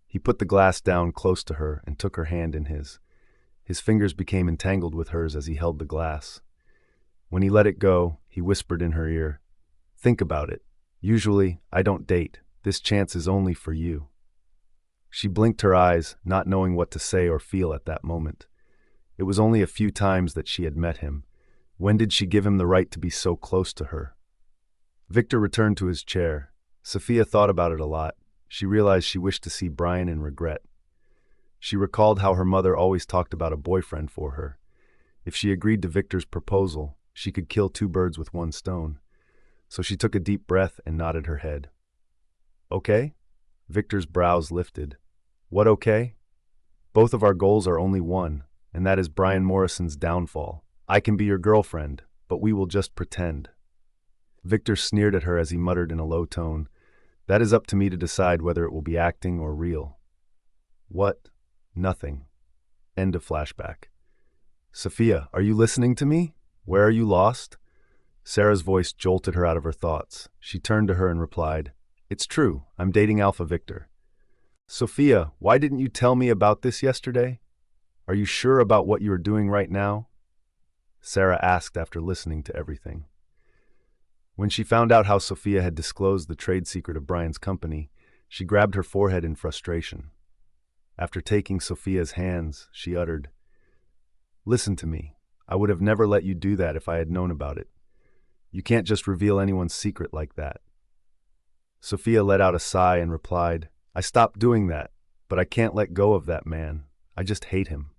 He put the glass down close to her and took her hand in his. His fingers became entangled with hers as he held the glass. When he let it go, he whispered in her ear, "Think about it. Usually, I don't date. This chance is only for you." She blinked her eyes, not knowing what to say or feel at that moment. It was only a few times that she had met him. When did she give him the right to be so close to her? Victor returned to his chair. Sophia thought about it a lot. She realized she wished to see Brian in regret. She recalled how her mother always talked about a boyfriend for her. If she agreed to Victor's proposal, she could kill two birds with one stone. So she took a deep breath and nodded her head. Okay? Victor's brows lifted. What okay? Both of our goals are only one, and that is Brian Morrison's downfall. I can be your girlfriend, but we will just pretend. Victor sneered at her as he muttered in a low tone, That is up to me to decide whether it will be acting or real. What? Nothing. End of flashback. Sophia, are you listening to me? Where are you lost? Sarah's voice jolted her out of her thoughts. She turned to her and replied, It's true, I'm dating Alpha Victor. Sophia, why didn't you tell me about this yesterday? Are you sure about what you are doing right now? Sarah asked after listening to everything. When she found out how Sophia had disclosed the trade secret of Brian's company, she grabbed her forehead in frustration. After taking Sophia's hands, she uttered, Listen to me. I would have never let you do that if I had known about it. You can't just reveal anyone's secret like that. Sophia let out a sigh and replied, I stopped doing that, but I can't let go of that man. I just hate him.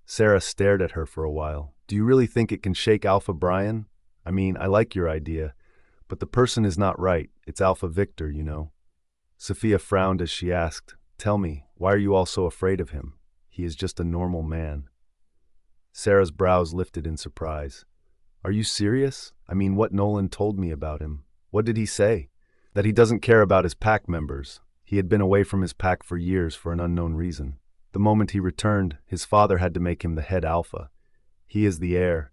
Sarah stared at her for a while. Do you really think it can shake Alpha Brian? I mean, I like your idea, but the person is not right. It's Alpha Victor, you know. Sophia frowned as she asked, Tell me, why are you all so afraid of him? He is just a normal man. Sarah's brows lifted in surprise. Are you serious? I mean, what Nolan told me about him. What did he say? That he doesn't care about his pack members. He had been away from his pack for years for an unknown reason. The moment he returned, his father had to make him the head alpha. He is the heir.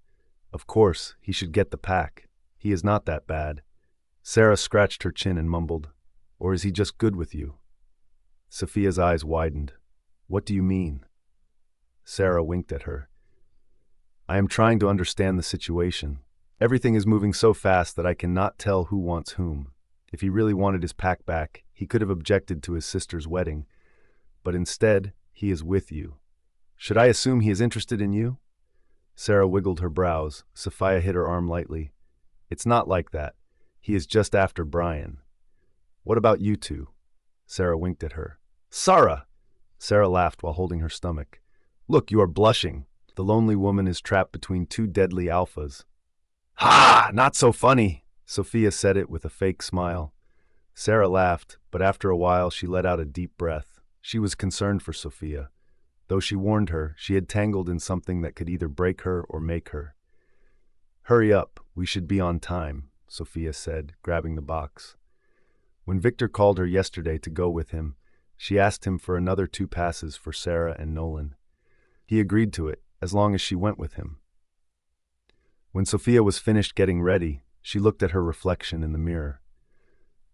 Of course, he should get the pack. He is not that bad. Sarah scratched her chin and mumbled, Or is he just good with you? Sophia's eyes widened. What do you mean? Sarah winked at her. I am trying to understand the situation. Everything is moving so fast that I cannot tell who wants whom. If he really wanted his pack back, he could have objected to his sister's wedding. But instead, he is with you. Should I assume he is interested in you? Sarah wiggled her brows. Sophia hit her arm lightly. It's not like that. He is just after Brian. What about you two? Sarah winked at her. Sarah! Sarah laughed while holding her stomach. Look, you are blushing. The lonely woman is trapped between two deadly alphas. Ha! Not so funny! Sophia said it with a fake smile. Sarah laughed, but after a while she let out a deep breath. She was concerned for Sophia. Though she warned her, she had tangled in something that could either break her or make her. Hurry up, we should be on time, Sophia said, grabbing the box. When Victor called her yesterday to go with him, she asked him for another 2 passes for Sarah and Nolan. He agreed to it, as long as she went with him. When Sophia was finished getting ready, she looked at her reflection in the mirror.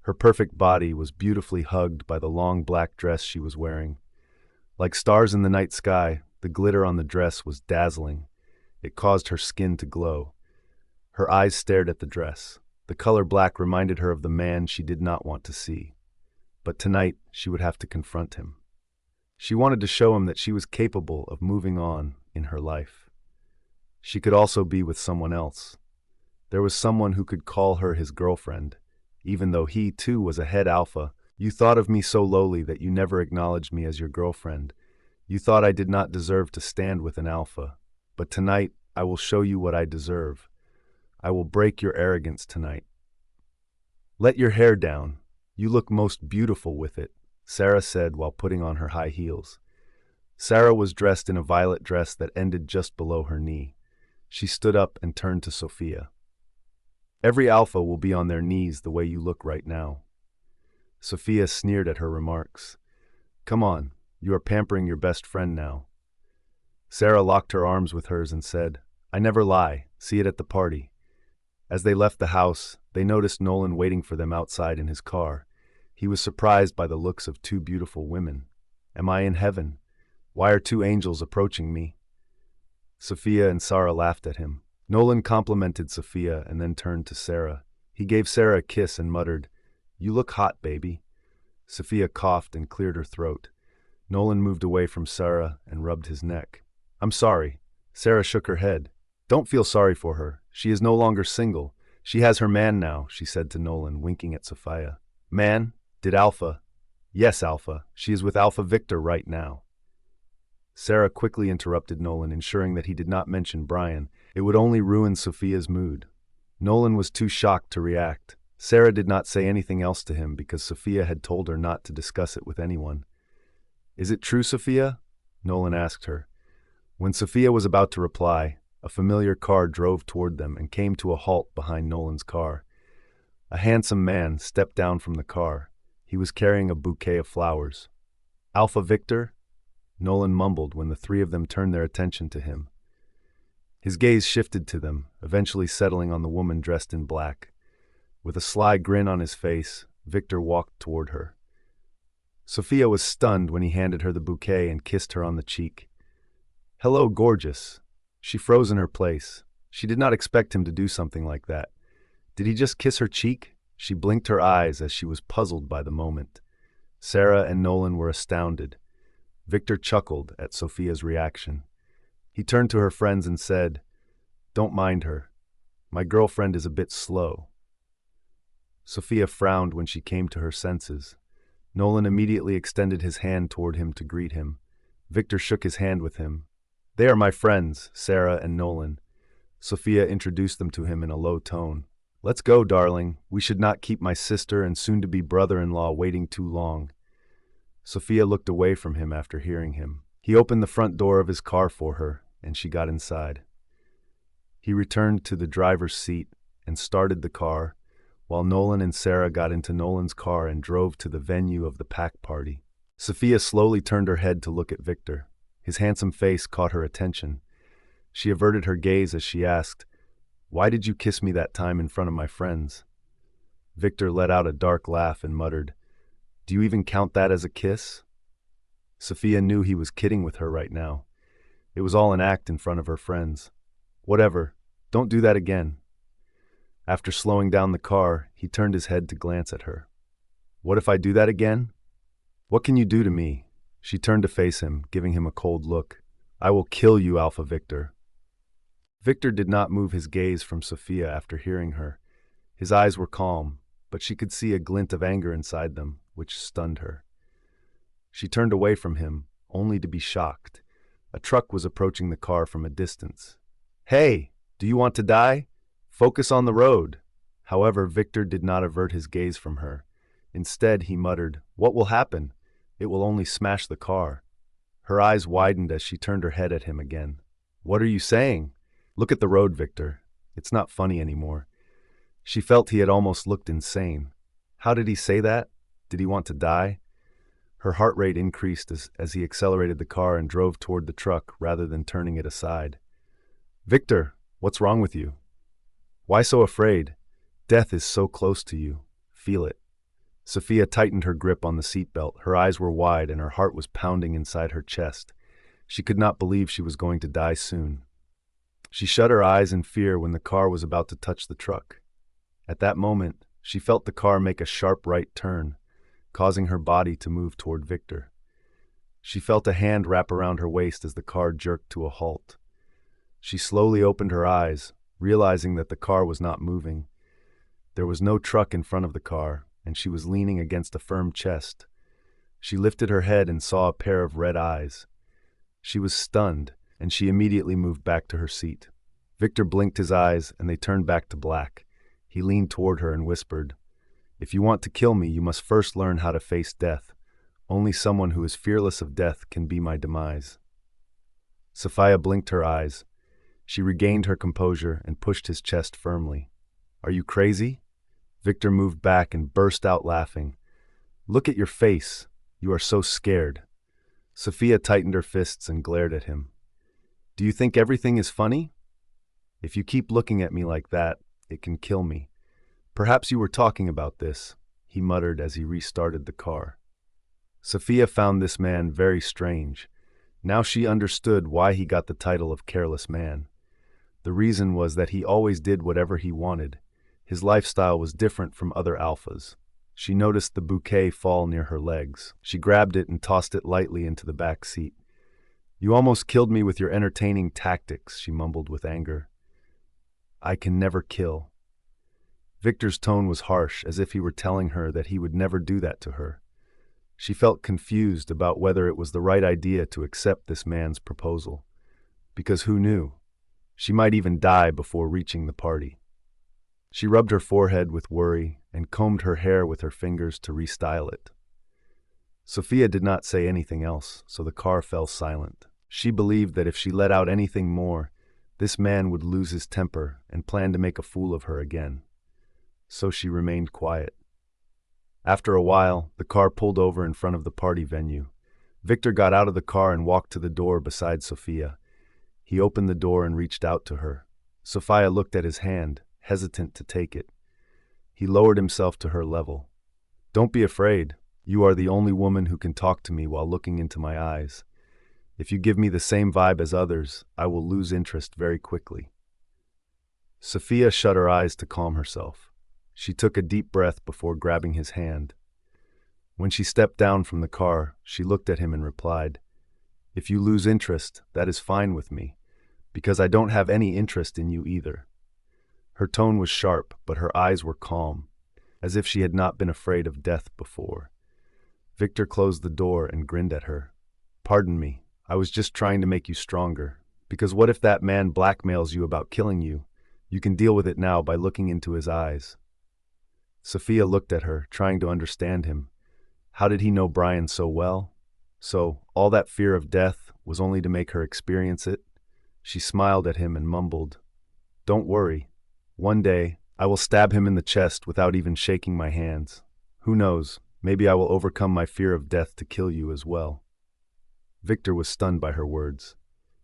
Her perfect body was beautifully hugged by the long black dress she was wearing. Like stars in the night sky, the glitter on the dress was dazzling. It caused her skin to glow. Her eyes stared at the dress. The color black reminded her of the man she did not want to see. But tonight, she would have to confront him. She wanted to show him that she was capable of moving on in her life. She could also be with someone else. There was someone who could call her his girlfriend, even though he, too, was a head alpha. You thought of me so lowly that you never acknowledged me as your girlfriend. You thought I did not deserve to stand with an alpha. But tonight, I will show you what I deserve. I will break your arrogance tonight. Let your hair down. You look most beautiful with it, Sarah said while putting on her high heels. Sarah was dressed in a violet dress that ended just below her knee. She stood up and turned to Sophia. Every alpha will be on their knees the way you look right now. Sophia sneered at her remarks. Come on, you are pampering your best friend now. Sarah locked her arms with hers and said, I never lie, see it at the party. As they left the house, they noticed Nolan waiting for them outside in his car. He was surprised by the looks of two beautiful women. Am I in heaven? Why are two angels approaching me? Sophia and Sarah laughed at him. Nolan complimented Sophia and then turned to Sarah. He gave Sarah a kiss and muttered, You look hot, baby. Sophia coughed and cleared her throat. Nolan moved away from Sarah and rubbed his neck. I'm sorry. Sarah shook her head. Don't feel sorry for her. She is no longer single. She has her man now, she said to Nolan, winking at Sophia. Man? Did Alpha? Yes, Alpha. She is with Alpha Victor right now. Sarah quickly interrupted Nolan, ensuring that he did not mention Brian. It would only ruin Sophia's mood. Nolan was too shocked to react. Sarah did not say anything else to him because Sophia had told her not to discuss it with anyone. Is it true, Sophia? Nolan asked her. When Sophia was about to reply, a familiar car drove toward them and came to a halt behind Nolan's car. A handsome man stepped down from the car. He was carrying a bouquet of flowers. Alpha Victor? Nolan mumbled when the three of them turned their attention to him. His gaze shifted to them, eventually settling on the woman dressed in black. With a sly grin on his face, Victor walked toward her. Sophia was stunned when he handed her the bouquet and kissed her on the cheek. Hello, gorgeous. She froze in her place. She did not expect him to do something like that. Did he just kiss her cheek? She blinked her eyes as she was puzzled by the moment. Sarah and Nolan were astounded. Victor chuckled at Sophia's reaction. He turned to her friends and said, Don't mind her. My girlfriend is a bit slow. Sophia frowned when she came to her senses. Nolan immediately extended his hand toward him to greet him. Victor shook his hand with him. They are my friends, Sarah and Nolan. Sophia introduced them to him in a low tone. Let's go, darling. We should not keep my sister and soon-to-be brother-in-law waiting too long. Sophia looked away from him after hearing him. He opened the front door of his car for her, and she got inside. He returned to the driver's seat and started the car, while Nolan and Sarah got into Nolan's car and drove to the venue of the pack party. Sophia slowly turned her head to look at Victor. His handsome face caught her attention. She averted her gaze as she asked, Why did you kiss me that time in front of my friends? Victor let out a dark laugh and muttered, Do you even count that as a kiss? Sophia knew he was kidding with her right now. It was all an act in front of her friends. Whatever, don't do that again. After slowing down the car, he turned his head to glance at her. What if I do that again? What can you do to me? She turned to face him, giving him a cold look. I will kill you, Alpha Victor. Victor did not move his gaze from Sophia after hearing her. His eyes were calm, but she could see a glint of anger inside them, which stunned her. She turned away from him, only to be shocked. A truck was approaching the car from a distance. Hey, do you want to die? Focus on the road. However, Victor did not avert his gaze from her. Instead, he muttered, What will happen? It will only smash the car. Her eyes widened as she turned her head at him again. What are you saying? Look at the road, Victor. It's not funny anymore. She felt he had almost looked insane. How did he say that? Did he want to die? Her heart rate increased as he accelerated the car and drove toward the truck rather than turning it aside. Victor, what's wrong with you? Why so afraid? Death is so close to you. Feel it. Sophia tightened her grip on the seatbelt. Her eyes were wide and her heart was pounding inside her chest. She could not believe she was going to die soon. She shut her eyes in fear when the car was about to touch the truck. At that moment, she felt the car make a sharp right turn, causing her body to move toward Victor. She felt a hand wrap around her waist as the car jerked to a halt. She slowly opened her eyes, realizing that the car was not moving. There was no truck in front of the car, and she was leaning against a firm chest. She lifted her head and saw a pair of red eyes. She was stunned, and she immediately moved back to her seat. Victor blinked his eyes, and they turned back to black. He leaned toward her and whispered, If you want to kill me, you must first learn how to face death. Only someone who is fearless of death can be my demise. Sophia blinked her eyes. She regained her composure and pushed his chest firmly. "Are you crazy?" Victor moved back and burst out laughing. "Look at your face. You are so scared." Sophia tightened her fists and glared at him. "Do you think everything is funny? If you keep looking at me like that, it can kill me. Perhaps you were talking about this," he muttered as he restarted the car. Sophia found this man very strange. Now she understood why he got the title of careless man. The reason was that he always did whatever he wanted. His lifestyle was different from other alphas. She noticed the bouquet fall near her legs. She grabbed it and tossed it lightly into the back seat. "You almost killed me with your entertaining tactics," she mumbled with anger. "I can never kill." Victor's tone was harsh, as if he were telling her that he would never do that to her. She felt confused about whether it was the right idea to accept this man's proposal. Because who knew? She might even die before reaching the party. She rubbed her forehead with worry and combed her hair with her fingers to restyle it. Sophia did not say anything else, so the car fell silent. She believed that if she let out anything more, this man would lose his temper and plan to make a fool of her again. So she remained quiet. After a while, the car pulled over in front of the party venue. Victor got out of the car and walked to the door beside Sophia. He opened the door and reached out to her. Sophia looked at his hand, hesitant to take it. He lowered himself to her level. "Don't be afraid. You are the only woman who can talk to me while looking into my eyes. If you give me the same vibe as others, I will lose interest very quickly." Sophia shut her eyes to calm herself. She took a deep breath before grabbing his hand. When she stepped down from the car, she looked at him and replied, "If you lose interest, that is fine with me, because I don't have any interest in you either." Her tone was sharp, but her eyes were calm, as if she had not been afraid of death before. Victor closed the door and grinned at her. "Pardon me, I was just trying to make you stronger, because what if that man blackmails you about killing you? You can deal with it now by looking into his eyes." Sophia looked at her, trying to understand him. How did he know Brian so well? So, all that fear of death was only to make her experience it? She smiled at him and mumbled, "Don't worry. One day, I will stab him in the chest without even shaking my hands. Who knows, maybe I will overcome my fear of death to kill you as well." Victor was stunned by her words.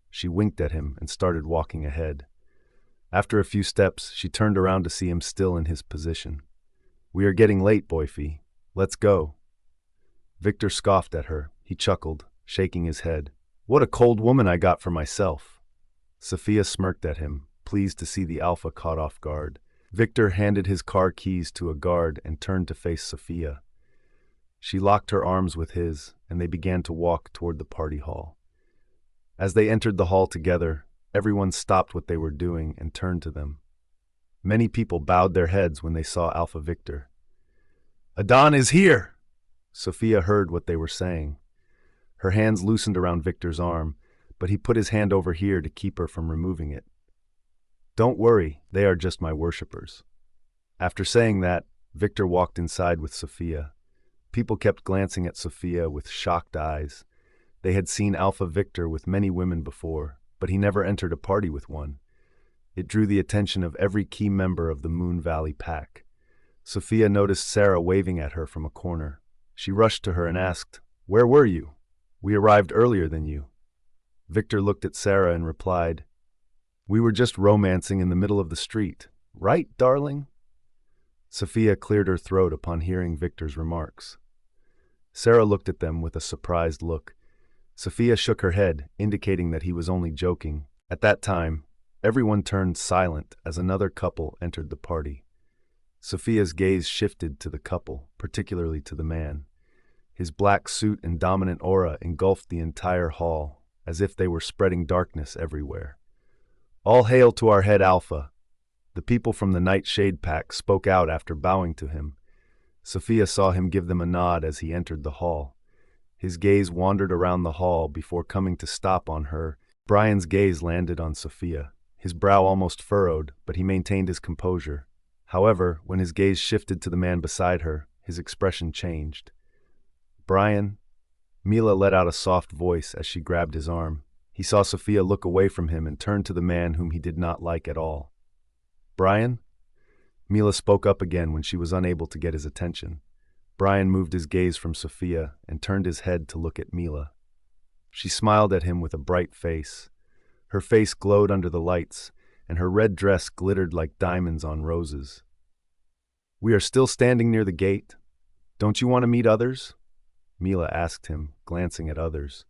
She winked at him and started walking ahead. After a few steps, she turned around to see him still in his position. "We are getting late, Boyfie. Let's go." Victor scoffed at her. He chuckled, shaking his head. "What a cold woman I got for myself." Sophia smirked at him, pleased to see the alpha caught off guard. Victor handed his car keys to a guard and turned to face Sophia. She locked her arms with his, and they began to walk toward the party hall. As they entered the hall together, everyone stopped what they were doing and turned to them. Many people bowed their heads when they saw Alpha Victor. "Adon is here!" Sophia heard what they were saying. Her hands loosened around Victor's arm, but he put his hand over here to keep her from removing it. "Don't worry, they are just my worshippers." After saying that, Victor walked inside with Sophia. People kept glancing at Sophia with shocked eyes. They had seen Alpha Victor with many women before, but he never entered a party with one. It drew the attention of every key member of the Moon Valley pack. Sophia noticed Sarah waving at her from a corner. She rushed to her and asked, "Where were you? We arrived earlier than you." Victor looked at Sarah and replied, "We were just romancing in the middle of the street. Right, darling?" Sophia cleared her throat upon hearing Victor's remarks. Sarah looked at them with a surprised look. Sophia shook her head, indicating that he was only joking. At that time, everyone turned silent as another couple entered the party. Sophia's gaze shifted to the couple, particularly to the man. His black suit and dominant aura engulfed the entire hall, as if they were spreading darkness everywhere. "All hail to our head Alpha." The people from the Nightshade pack spoke out after bowing to him. Sophia saw him give them a nod as he entered the hall. His gaze wandered around the hall before coming to stop on her. Brian's gaze landed on Sophia. His brow almost furrowed, but he maintained his composure. However, when his gaze shifted to the man beside her, his expression changed. "Brian?" Mila let out a soft voice as she grabbed his arm. He saw Sophia look away from him and turn to the man whom he did not like at all. "Brian?" Mila spoke up again when she was unable to get his attention. Brian moved his gaze from Sophia and turned his head to look at Mila. She smiled at him with a bright face. Her face glowed under the lights, and her red dress glittered like diamonds on roses. "We are still standing near the gate. Don't you want to meet others?" Mila asked him, glancing at others.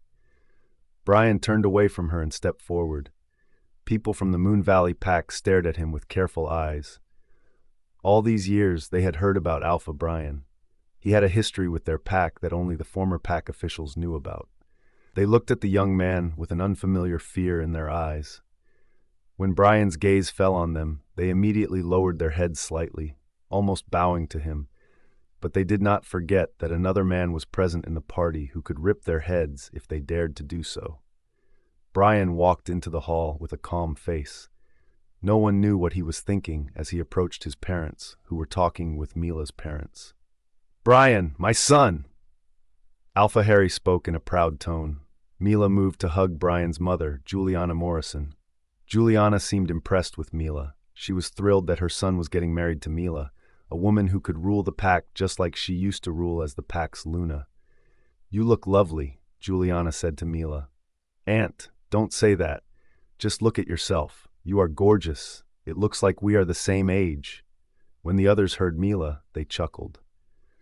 Brian turned away from her and stepped forward. People from the Moon Valley pack stared at him with careful eyes. All these years, they had heard about Alpha Brian. He had a history with their pack that only the former pack officials knew about. They looked at the young man with an unfamiliar fear in their eyes. When Brian's gaze fell on them, they immediately lowered their heads slightly, almost bowing to him. But they did not forget that another man was present in the party who could rip their heads if they dared to do so. Brian walked into the hall with a calm face. No one knew what he was thinking as he approached his parents, who were talking with Mila's parents. "Brian, my son!" Alpha Harry spoke in a proud tone. Mila moved to hug Brian's mother, Juliana Morrison. Juliana seemed impressed with Mila. She was thrilled that her son was getting married to Mila, a woman who could rule the pack just like she used to rule as the pack's Luna. "You look lovely," Juliana said to Mila. "Aunt, don't say that. Just look at yourself. You are gorgeous. It looks like we are the same age." When the others heard Mila, they chuckled.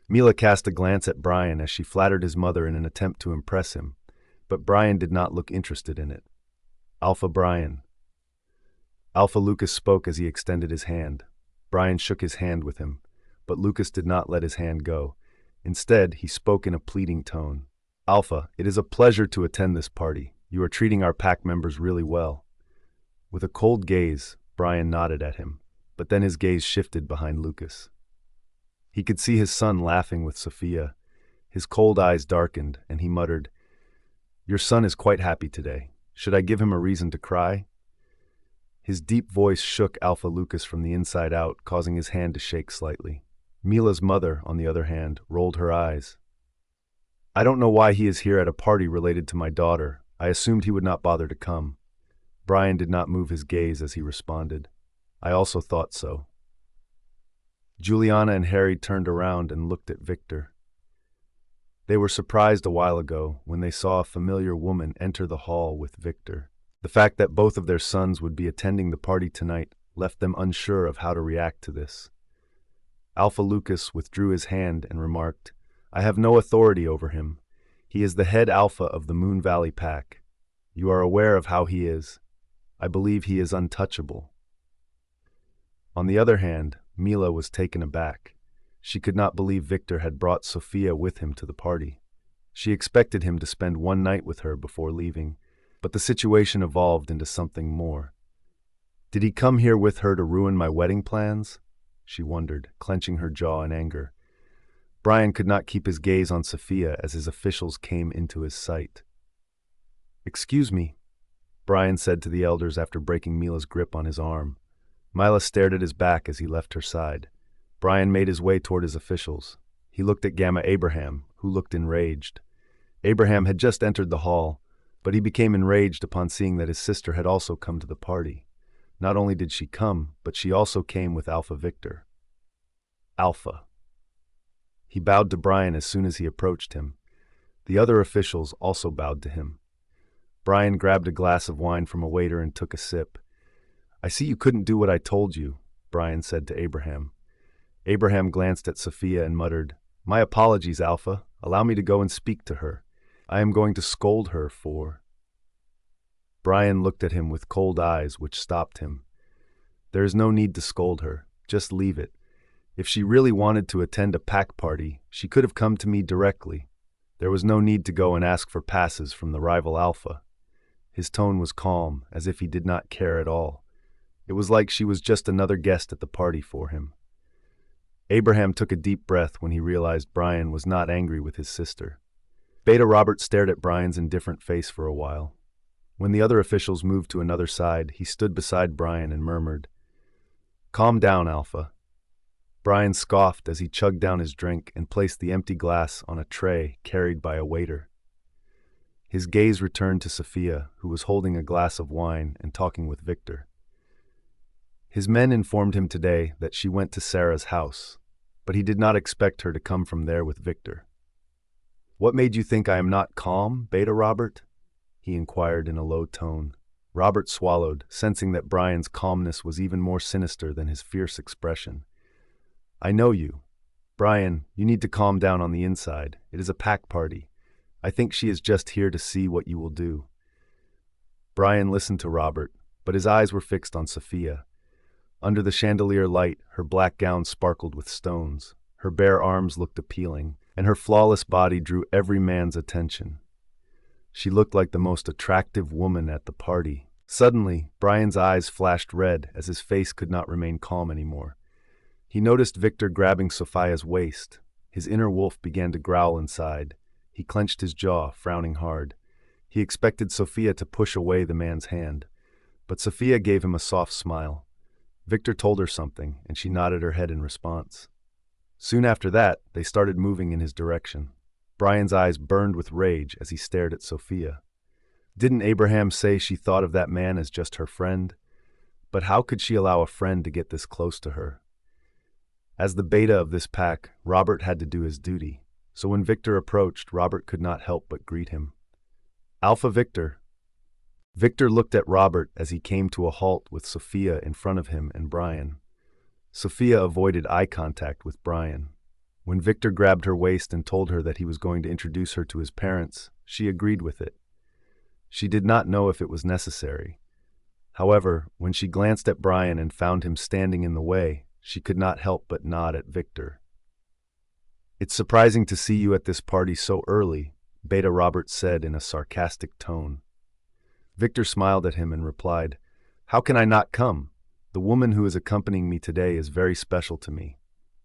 Mila cast a glance at Brian as she flattered his mother in an attempt to impress him, but Brian did not look interested in it. "Alpha Brian." Alpha Lucas spoke as he extended his hand. Brian shook his hand with him, but Lucas did not let his hand go. Instead, he spoke in a pleading tone. "Alpha, it is a pleasure to attend this party. You are treating our pack members really well." With a cold gaze, Brian nodded at him, but then his gaze shifted behind Lucas. He could see his son laughing with Sophia. His cold eyes darkened, and he muttered, "Your son is quite happy today. Should I give him a reason to cry?" His deep voice shook Alpha Lucas from the inside out, causing his hand to shake slightly. Mila's mother, on the other hand, rolled her eyes. "I don't know why he is here at a party related to my daughter. I assumed he would not bother to come." Brian did not move his gaze as he responded. "I also thought so." Juliana and Harry turned around and looked at Victor. They were surprised a while ago when they saw a familiar woman enter the hall with Victor. The fact that both of their sons would be attending the party tonight left them unsure of how to react to this. Alpha Lucas withdrew his hand and remarked, "I have no authority over him. He is the head alpha of the Moon Valley pack. You are aware of how he is. I believe he is untouchable." On the other hand, Mila was taken aback. She could not believe Victor had brought Sophia with him to the party. She expected him to spend one night with her before leaving, but the situation evolved into something more. Did he come here with her to ruin my wedding plans? She wondered, clenching her jaw in anger. Brian could not keep his gaze on Sophia as his officials came into his sight. "Excuse me," Brian said to the elders after breaking Mila's grip on his arm. Mila stared at his back as he left her side. Brian made his way toward his officials. He looked at Gamma Abraham, who looked enraged. Abraham had just entered the hall, but he became enraged upon seeing that his sister had also come to the party. Not only did she come, but she also came with Alpha Victor. Alpha. He bowed to Brian as soon as he approached him. The other officials also bowed to him. Brian grabbed a glass of wine from a waiter and took a sip. "I see you couldn't do what I told you," Brian said to Abraham. Abraham glanced at Sophia and muttered, "My apologies, Alpha. Allow me to go and speak to her. I am going to scold her for—" Brian looked at him with cold eyes, which stopped him. "There is no need to scold her. Just leave it. If she really wanted to attend a pack party, she could have come to me directly. There was no need to go and ask for passes from the rival Alpha." His tone was calm, as if he did not care at all. It was like she was just another guest at the party for him. Abraham took a deep breath when he realized Brian was not angry with his sister. Beta Robert stared at Brian's indifferent face for a while. When the other officials moved to another side, he stood beside Brian and murmured, "Calm down, Alpha." Brian scoffed as he chugged down his drink and placed the empty glass on a tray carried by a waiter. His gaze returned to Sophia, who was holding a glass of wine and talking with Victor. His men informed him today that she went to Sarah's house, but he did not expect her to come from there with Victor. "What made you think I am not calm, Beta Robert?" he inquired in a low tone. Robert swallowed, sensing that Brian's calmness was even more sinister than his fierce expression. "I know you. Brian, you need to calm down on the inside. It is a pack party. I think she is just here to see what you will do." Brian listened to Robert, but his eyes were fixed on Sophia. Under the chandelier light, her black gown sparkled with stones. Her bare arms looked appealing, and her flawless body drew every man's attention. She looked like the most attractive woman at the party. Suddenly, Brian's eyes flashed red as his face could not remain calm anymore. He noticed Victor grabbing Sophia's waist. His inner wolf began to growl inside. He clenched his jaw, frowning hard. He expected Sophia to push away the man's hand, but Sophia gave him a soft smile. Victor told her something, and she nodded her head in response. Soon after that, they started moving in his direction. Brian's eyes burned with rage as he stared at Sophia. Didn't Abraham say she thought of that man as just her friend? But how could she allow a friend to get this close to her? As the beta of this pack, Robert had to do his duty, so when Victor approached, Robert could not help but greet him. "Alpha Victor." Victor looked at Robert as he came to a halt with Sophia in front of him and Brian. Sophia avoided eye contact with Brian. When Victor grabbed her waist and told her that he was going to introduce her to his parents, she agreed with it. She did not know if it was necessary. However, when she glanced at Brian and found him standing in the way, she could not help but nod at Victor. "It's surprising to see you at this party so early," Beta Robert said in a sarcastic tone. Victor smiled at him and replied, "How can I not come? The woman who is accompanying me today is very special to me."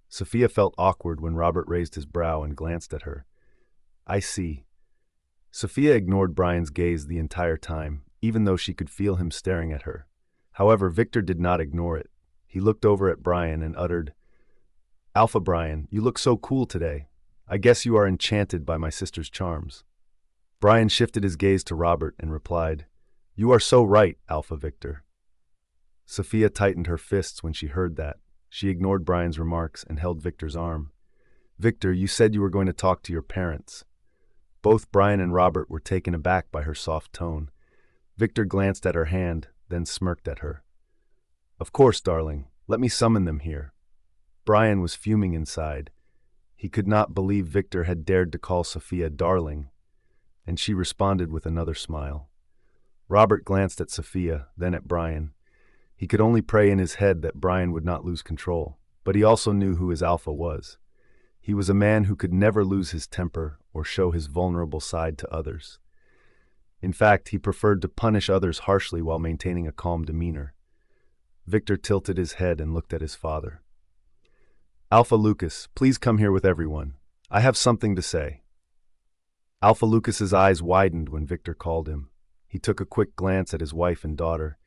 Sophia felt awkward when Robert raised his brow and glanced at her. "I see." Sophia ignored Brian's gaze the entire time, even though she could feel him staring at her. However, Victor did not ignore it. He looked over at Brian and uttered, "Alpha Brian, you look so cool today. I guess you are enchanted by my sister's charms." Brian shifted his gaze to Robert and replied, "You are so right, Alpha Victor." Sophia tightened her fists when she heard that. She ignored Brian's remarks and held Victor's arm. "Victor, you said you were going to talk to your parents." Both Brian and Robert were taken aback by her soft tone. Victor glanced at her hand, then smirked at her. "Of course, darling. Let me summon them here." Brian was fuming inside. He could not believe Victor had dared to call Sophia darling, and she responded with another smile. Robert glanced at Sophia, then at Brian. He could only pray in his head that Brian would not lose control, but he also knew who his alpha was. He was a man who could never lose his temper or show his vulnerable side to others. In fact, he preferred to punish others harshly while maintaining a calm demeanor. Victor tilted his head and looked at his father. "Alpha Lucas, please come here with everyone. I have something to say." Alpha Lucas's eyes widened when Victor called him. He took a quick glance at his wife and daughter.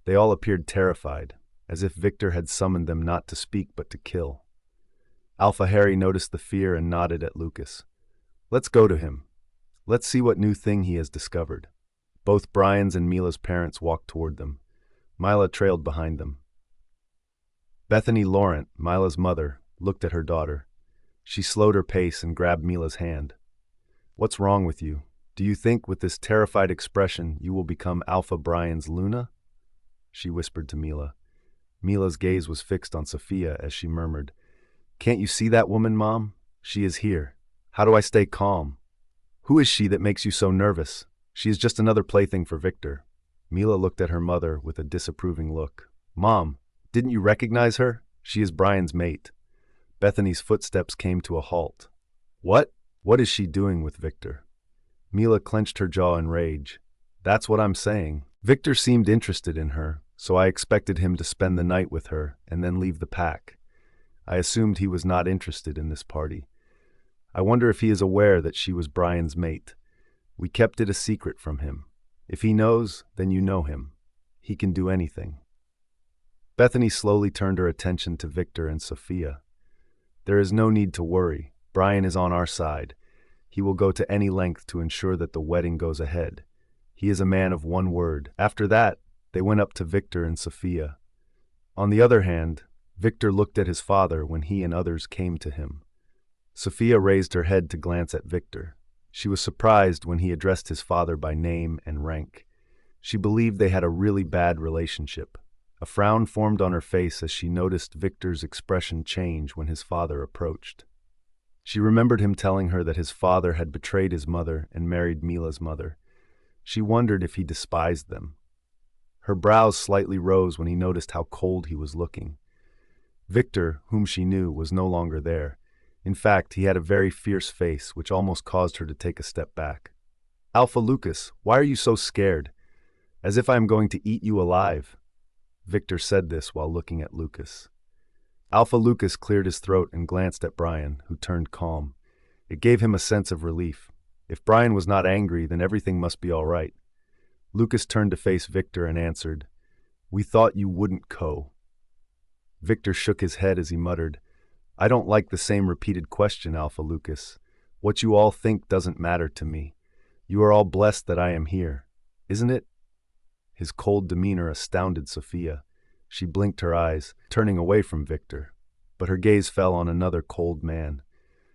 They all appeared terrified, as if Victor had summoned them not to speak but to kill. Alpha Harry noticed the fear and nodded at Lucas. "Let's go to him. Let's see what new thing he has discovered." Both Brian's and Mila's parents walked toward them. Mila trailed behind them. Bethany Laurent, Mila's mother, looked at her daughter. She slowed her pace and grabbed Mila's hand. "What's wrong with you? Do you think with this terrified expression you will become Alpha Brian's Luna?" she whispered to Mila. Mila's gaze was fixed on Sophia as she murmured, "Can't you see that woman, Mom? She is here. How do I stay calm? Who is she that makes you so nervous? She is just another plaything for Victor." Mila looked at her mother with a disapproving look. "Mom, didn't you recognize her? She is Brian's mate." Bethany's footsteps came to a halt. "What? What is she doing with Victor?" Mila clenched her jaw in rage. "That's what I'm saying. Victor seemed interested in her, so I expected him to spend the night with her and then leave the pack. I assumed he was not interested in this party. I wonder if he is aware that she was Brian's mate. We kept it a secret from him. If he knows, then you know him. He can do anything." Bethany slowly turned her attention to Victor and Sophia. "There is no need to worry. Brian is on our side. He will go to any length to ensure that the wedding goes ahead. He is a man of one word. After that, they went up to Victor and Sophia. On the other hand, Victor looked at his father when he and others came to him. Sophia raised her head to glance at Victor. She was surprised when he addressed his father by name and rank. She believed they had a really bad relationship. A frown formed on her face as she noticed Victor's expression change when his father approached. She remembered him telling her that his father had betrayed his mother and married Mila's mother. She wondered if he despised them. Her brows slightly rose when he noticed how cold he was looking. Victor, whom she knew, was no longer there. In fact, he had a very fierce face, which almost caused her to take a step back. "Alpha Lucas, why are you so scared? As if I am going to eat you alive." Victor said this while looking at Lucas. Alpha Lucas cleared his throat and glanced at Brian, who turned calm. It gave him a sense of relief. If Brian was not angry, then everything must be all right. Lucas turned to face Victor and answered, "We thought you wouldn't co." Victor shook his head as he muttered, "I don't like the same repeated question, Alpha Lucas. What you all think doesn't matter to me. You are all blessed that I am here, isn't it?" His cold demeanor astounded Sophia. She blinked her eyes, turning away from Victor, but her gaze fell on another cold man.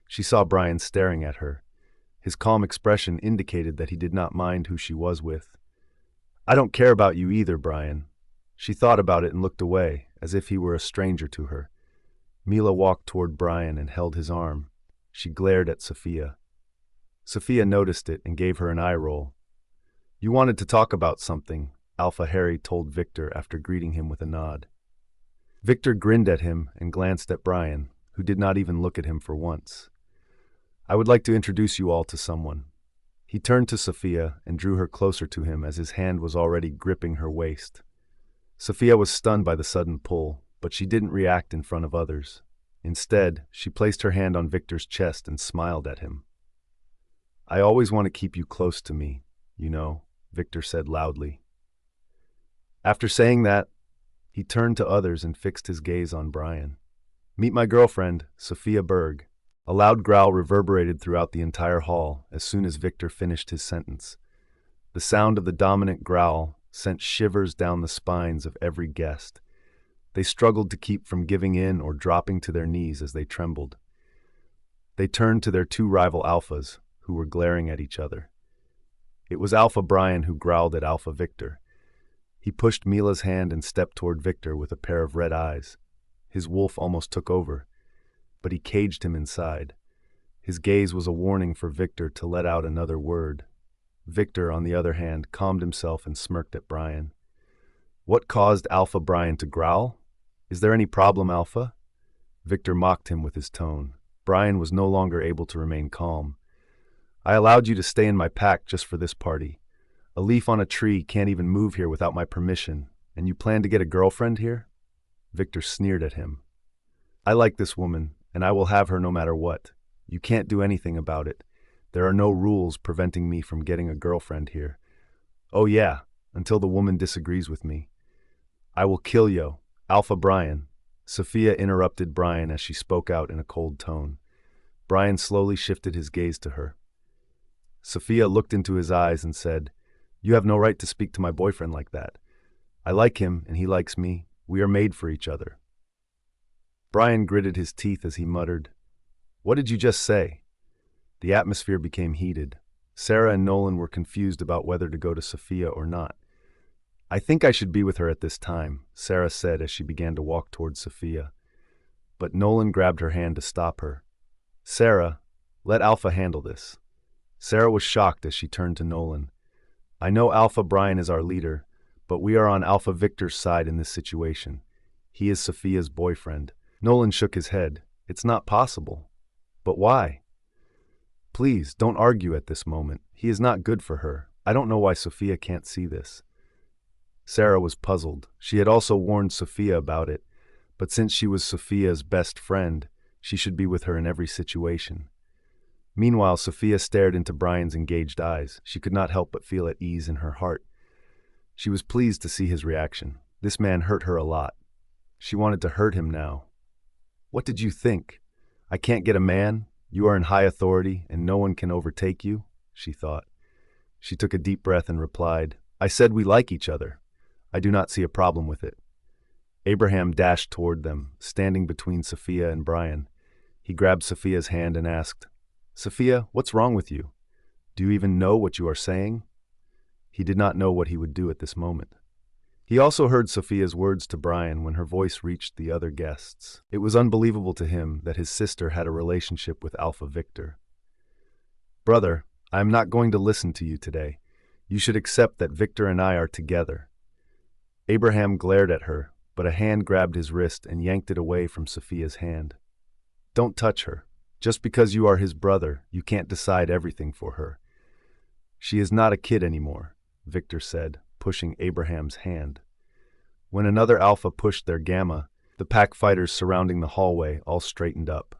She saw Brian staring at her. His calm expression indicated that he did not mind who she was with. "I don't care about you either, Brian." She thought about it and looked away, as if he were a stranger to her. Mila walked toward Brian and held his arm. She glared at Sophia. Sophia noticed it and gave her an eye roll. "You wanted to talk about something," Alpha Harry told Victor after greeting him with a nod. Victor grinned at him and glanced at Brian, who did not even look at him for once. "I would like to introduce you all to someone." He turned to Sophia and drew her closer to him as his hand was already gripping her waist. Sophia was stunned by the sudden pull, but she didn't react in front of others. Instead, she placed her hand on Victor's chest and smiled at him. "I always want to keep you close to me, you know," Victor said loudly. After saying that, he turned to others and fixed his gaze on Brian. "Meet my girlfriend, Sophia Berge." A loud growl reverberated throughout the entire hall as soon as Victor finished his sentence. The sound of the dominant growl sent shivers down the spines of every guest. They struggled to keep from giving in or dropping to their knees as they trembled. They turned to their two rival alphas, who were glaring at each other. It was Alpha Brian who growled at Alpha Victor. He pushed Mila's hand and stepped toward Victor with a pair of red eyes. His wolf almost took over, but he caged him inside. His gaze was a warning for Victor to let out another word. Victor, on the other hand, calmed himself and smirked at Brian. "What caused Alpha Brian to growl? Is there any problem, Alpha?" Victor mocked him with his tone. Brian was no longer able to remain calm. "I allowed you to stay in my pack just for this party. A leaf on a tree can't even move here without my permission, and you plan to get a girlfriend here?" Victor sneered at him. "I like this woman, and I will have her no matter what. You can't do anything about it. There are no rules preventing me from getting a girlfriend here. Oh yeah, until the woman disagrees with me. I will kill you, Alpha Brian." Sophia interrupted Brian as she spoke out in a cold tone. Brian slowly shifted his gaze to her. Sophia looked into his eyes and said, "You have no right to speak to my boyfriend like that. I like him and he likes me. We are made for each other." Brian gritted his teeth as he muttered, "What did you just say?" The atmosphere became heated. Sarah and Nolan were confused about whether to go to Sophia or not. "I think I should be with her at this time," Sarah said as she began to walk towards Sophia. But Nolan grabbed her hand to stop her. "Sarah, let Alpha handle this." Sarah was shocked as she turned to Nolan. "I know Alpha Brian is our leader, but we are on Alpha Victor's side in this situation. He is Sophia's boyfriend." Nolan shook his head. "It's not possible." "But why?" "Please, don't argue at this moment. He is not good for her. I don't know why Sophia can't see this." Sarah was puzzled. She had also warned Sophia about it, but since she was Sophia's best friend, she should be with her in every situation. Meanwhile, Sophia stared into Brian's engaged eyes. She could not help but feel at ease in her heart. She was pleased to see his reaction. This man hurt her a lot. She wanted to hurt him now. "What did you think? I can't get a man? You are in high authority and no one can overtake you, she thought. She took a deep breath and replied, I said we like each other. I do not see a problem with it. Abraham dashed toward them, standing between Sophia and Brian. He grabbed Sophia's hand and asked, Sophia, what's wrong with you? Do you even know what you are saying? He did not know what he would do at this moment. He also heard Sophia's words to Brian when her voice reached the other guests. It was unbelievable to him that his sister had a relationship with Alpha Victor. Brother, I am not going to listen to you today. You should accept that Victor and I are together. Abraham glared at her, but a hand grabbed his wrist and yanked it away from Sophia's hand. Don't touch her. Just because you are his brother, you can't decide everything for her. She is not a kid anymore, Victor said, pushing Abraham's hand. When another alpha pushed their gamma, the pack fighters surrounding the hallway all straightened up.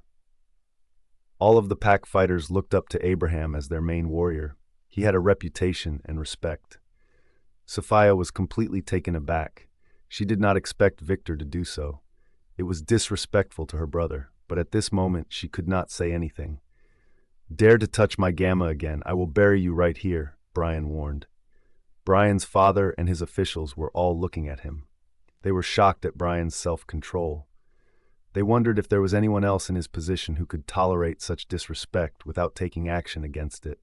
All of the pack fighters looked up to Abraham as their main warrior. He had a reputation and respect. Sophia was completely taken aback. She did not expect Victor to do so. It was disrespectful to her brother, but at this moment she could not say anything. Dare to touch my gamma again, I will bury you right here, Brian warned. Brian's father and his officials were all looking at him. They were shocked at Brian's self-control. They wondered if there was anyone else in his position who could tolerate such disrespect without taking action against it.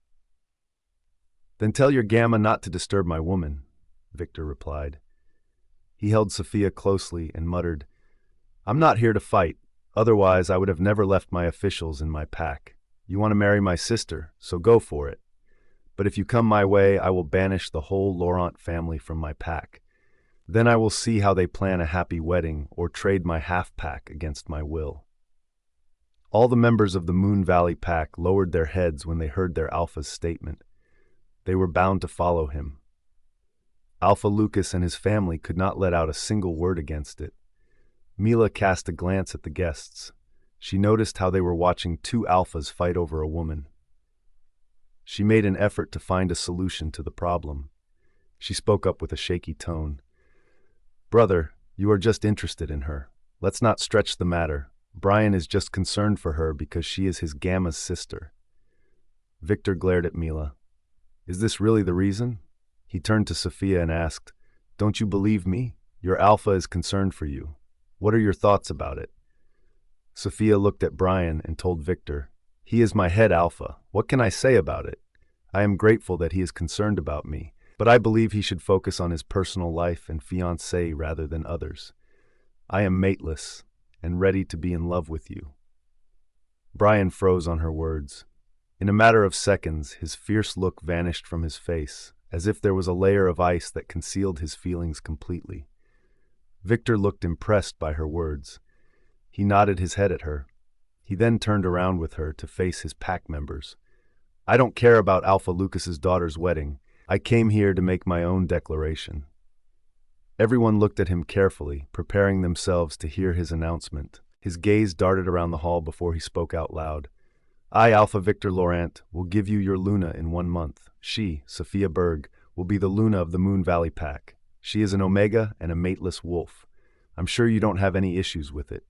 Then tell your gamma not to disturb my woman, Victor replied. He held Sophia closely and muttered, I'm not here to fight, otherwise I would have never left my officials in my pack. You want to marry my sister, so go for it. But if you come my way, I will banish the whole Laurent family from my pack. Then I will see how they plan a happy wedding or trade my half-pack against my will. All the members of the Moon Valley pack lowered their heads when they heard their alpha's statement. They were bound to follow him. Alpha Lucas and his family could not let out a single word against it. Mila cast a glance at the guests. She noticed how they were watching two alphas fight over a woman. She made an effort to find a solution to the problem. She spoke up with a shaky tone. Brother, you are just interested in her. Let's not stretch the matter. Brian is just concerned for her because she is his gamma's sister. Victor glared at Mila. Is this really the reason? He turned to Sophia and asked, Don't you believe me? Your alpha is concerned for you. What are your thoughts about it? Sophia looked at Brian and told Victor, He is my head alpha. What can I say about it? I am grateful that he is concerned about me, but I believe he should focus on his personal life and fiancée rather than others. I am mateless and ready to be in love with you. Brian froze on her words. In a matter of seconds, his fierce look vanished from his face, as if there was a layer of ice that concealed his feelings completely. Victor looked impressed by her words. He nodded his head at her. He then turned around with her to face his pack members. I don't care about Alpha Lucas's daughter's wedding. I came here to make my own declaration. Everyone looked at him carefully, preparing themselves to hear his announcement. His gaze darted around the hall before he spoke out loud. I, Alpha Victor Laurent, will give you your Luna in 1 month. She, Sophia Berge, will be the Luna of the Moon Valley Pack. She is an Omega and a mateless wolf. I'm sure you don't have any issues with it.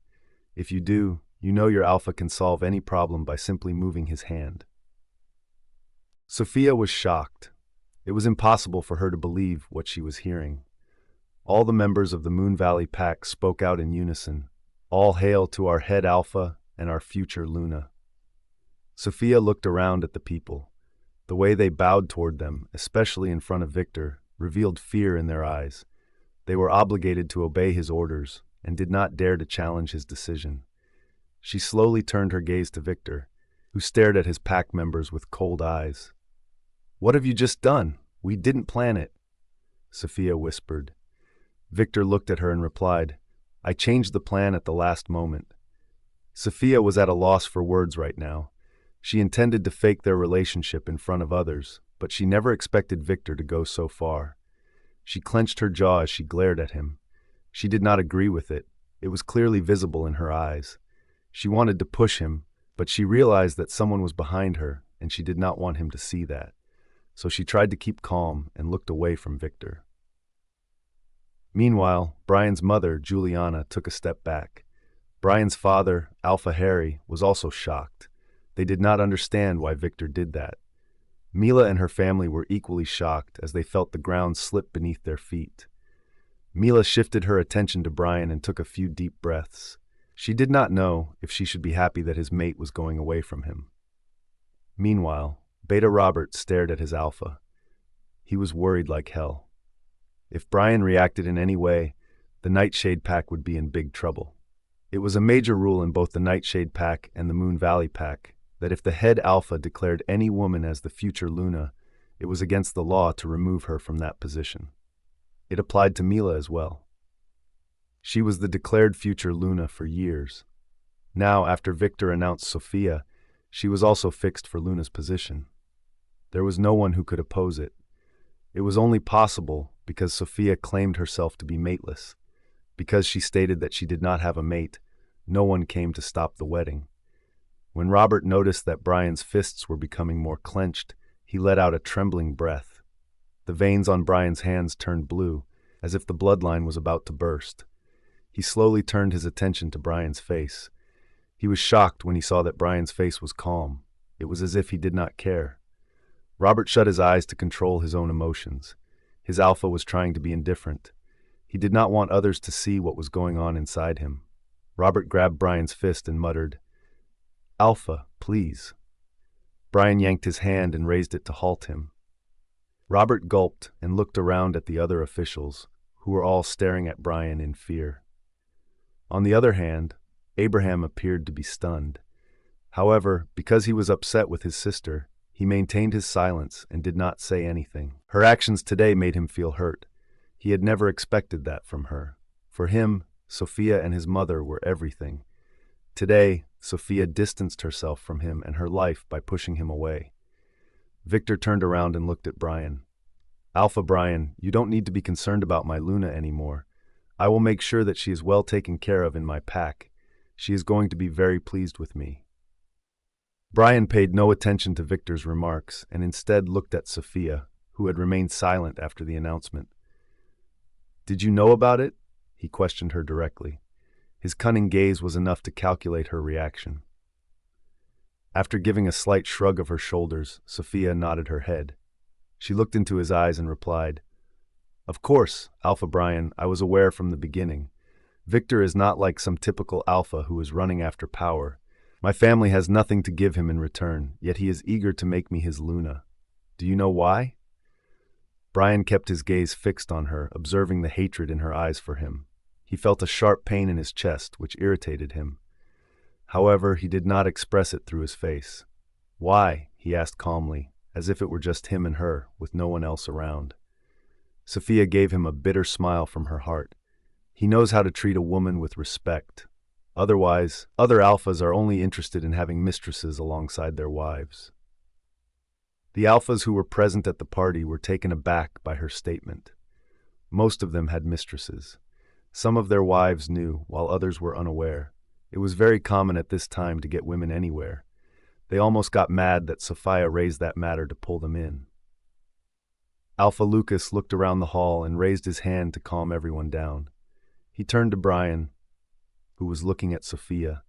If you do, you know your Alpha can solve any problem by simply moving his hand. Sophia was shocked. It was impossible for her to believe what she was hearing. All the members of the Moon Valley Pack spoke out in unison. All hail to our head Alpha and our future Luna. Sophia looked around at the people. The way they bowed toward them, especially in front of Victor, revealed fear in their eyes. They were obligated to obey his orders and did not dare to challenge his decision. She slowly turned her gaze to Victor, who stared at his pack members with cold eyes. What have you just done? We didn't plan it, Sophia whispered. Victor looked at her and replied, I changed the plan at the last moment. Sophia was at a loss for words right now. She intended to fake their relationship in front of others, but she never expected Victor to go so far. She clenched her jaw as she glared at him. She did not agree with it. It was clearly visible in her eyes. She wanted to push him, but she realized that someone was behind her, and she did not want him to see that. So she tried to keep calm and looked away from Victor. Meanwhile, Brian's mother, Juliana, took a step back. Brian's father, Alpha Harry, was also shocked. They did not understand why Victor did that. Mila and her family were equally shocked as they felt the ground slip beneath their feet. Mila shifted her attention to Brian and took a few deep breaths. She did not know if she should be happy that his mate was going away from him. Meanwhile, Beta Robert stared at his alpha. He was worried like hell. If Brian reacted in any way, the Nightshade pack would be in big trouble. It was a major rule in both the Nightshade pack and the Moon Valley pack that if the head alpha declared any woman as the future Luna, it was against the law to remove her from that position. It applied to Mila as well. She was the declared future Luna for years. Now, after Victor announced Sophia, she was also fixed for Luna's position. There was no one who could oppose it. It was only possible because Sophia claimed herself to be mateless. Because she stated that she did not have a mate, no one came to stop the wedding. When Robert noticed that Brian's fists were becoming more clenched, he let out a trembling breath. The veins on Brian's hands turned blue, as if the bloodline was about to burst. He slowly turned his attention to Brian's face. He was shocked when he saw that Brian's face was calm. It was as if he did not care. Robert shut his eyes to control his own emotions. His alpha was trying to be indifferent. He did not want others to see what was going on inside him. Robert grabbed Brian's fist and muttered, "Alpha, please." Brian yanked his hand and raised it to halt him. Robert gulped and looked around at the other officials, who were all staring at Brian in fear. On the other hand, Abraham appeared to be stunned. However, because he was upset with his sister, he maintained his silence and did not say anything. Her actions today made him feel hurt. He had never expected that from her. For him, Sophia and his mother were everything. Today, Sophia distanced herself from him and her life by pushing him away. Victor turned around and looked at Brian. "Alpha Brian, you don't need to be concerned about my Luna anymore. I will make sure that she is well taken care of in my pack. She is going to be very pleased with me." Brian paid no attention to Victor's remarks and instead looked at Sophia, who had remained silent after the announcement. "Did you know about it?" he questioned her directly. His cunning gaze was enough to calculate her reaction. After giving a slight shrug of her shoulders, Sophia nodded her head. She looked into his eyes and replied, "Of course, Alpha Brian, I was aware from the beginning. Victor is not like some typical alpha who is running after power. My family has nothing to give him in return, yet he is eager to make me his Luna. Do you know why?" Brian kept his gaze fixed on her, observing the hatred in her eyes for him. He felt a sharp pain in his chest, which irritated him. However, he did not express it through his face. "Why?" he asked calmly, as if it were just him and her, with no one else around. Sophia gave him a bitter smile from her heart. He knows how to treat a woman with respect. Otherwise, other alphas are only interested in having mistresses alongside their wives. The alphas who were present at the party were taken aback by her statement. Most of them had mistresses. Some of their wives knew, while others were unaware. It was very common at this time to get women anywhere. They almost got mad that Sophia raised that matter to pull them in. Alpha Lucas looked around the hall and raised his hand to calm everyone down. He turned to Brian, who was looking at Sophia.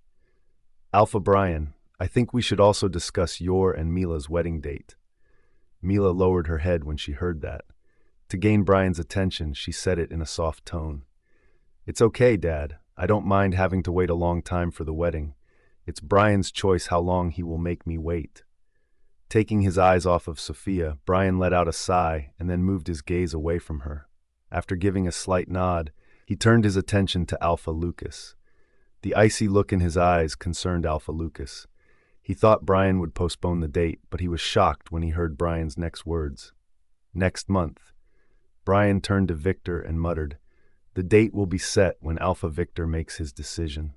"Alpha Brian, I think we should also discuss your and Mila's wedding date." Mila lowered her head when she heard that. To gain Brian's attention, she said it in a soft tone. "It's okay, Dad. I don't mind having to wait a long time for the wedding. It's Brian's choice how long he will make me wait." Taking his eyes off of Sophia, Brian let out a sigh and then moved his gaze away from her. After giving a slight nod, he turned his attention to Alpha Lucas. The icy look in his eyes concerned Alpha Lucas. He thought Brian would postpone the date, but he was shocked when he heard Brian's next words. "Next month." Brian turned to Victor and muttered, "The date will be set when Alpha Victor makes his decision."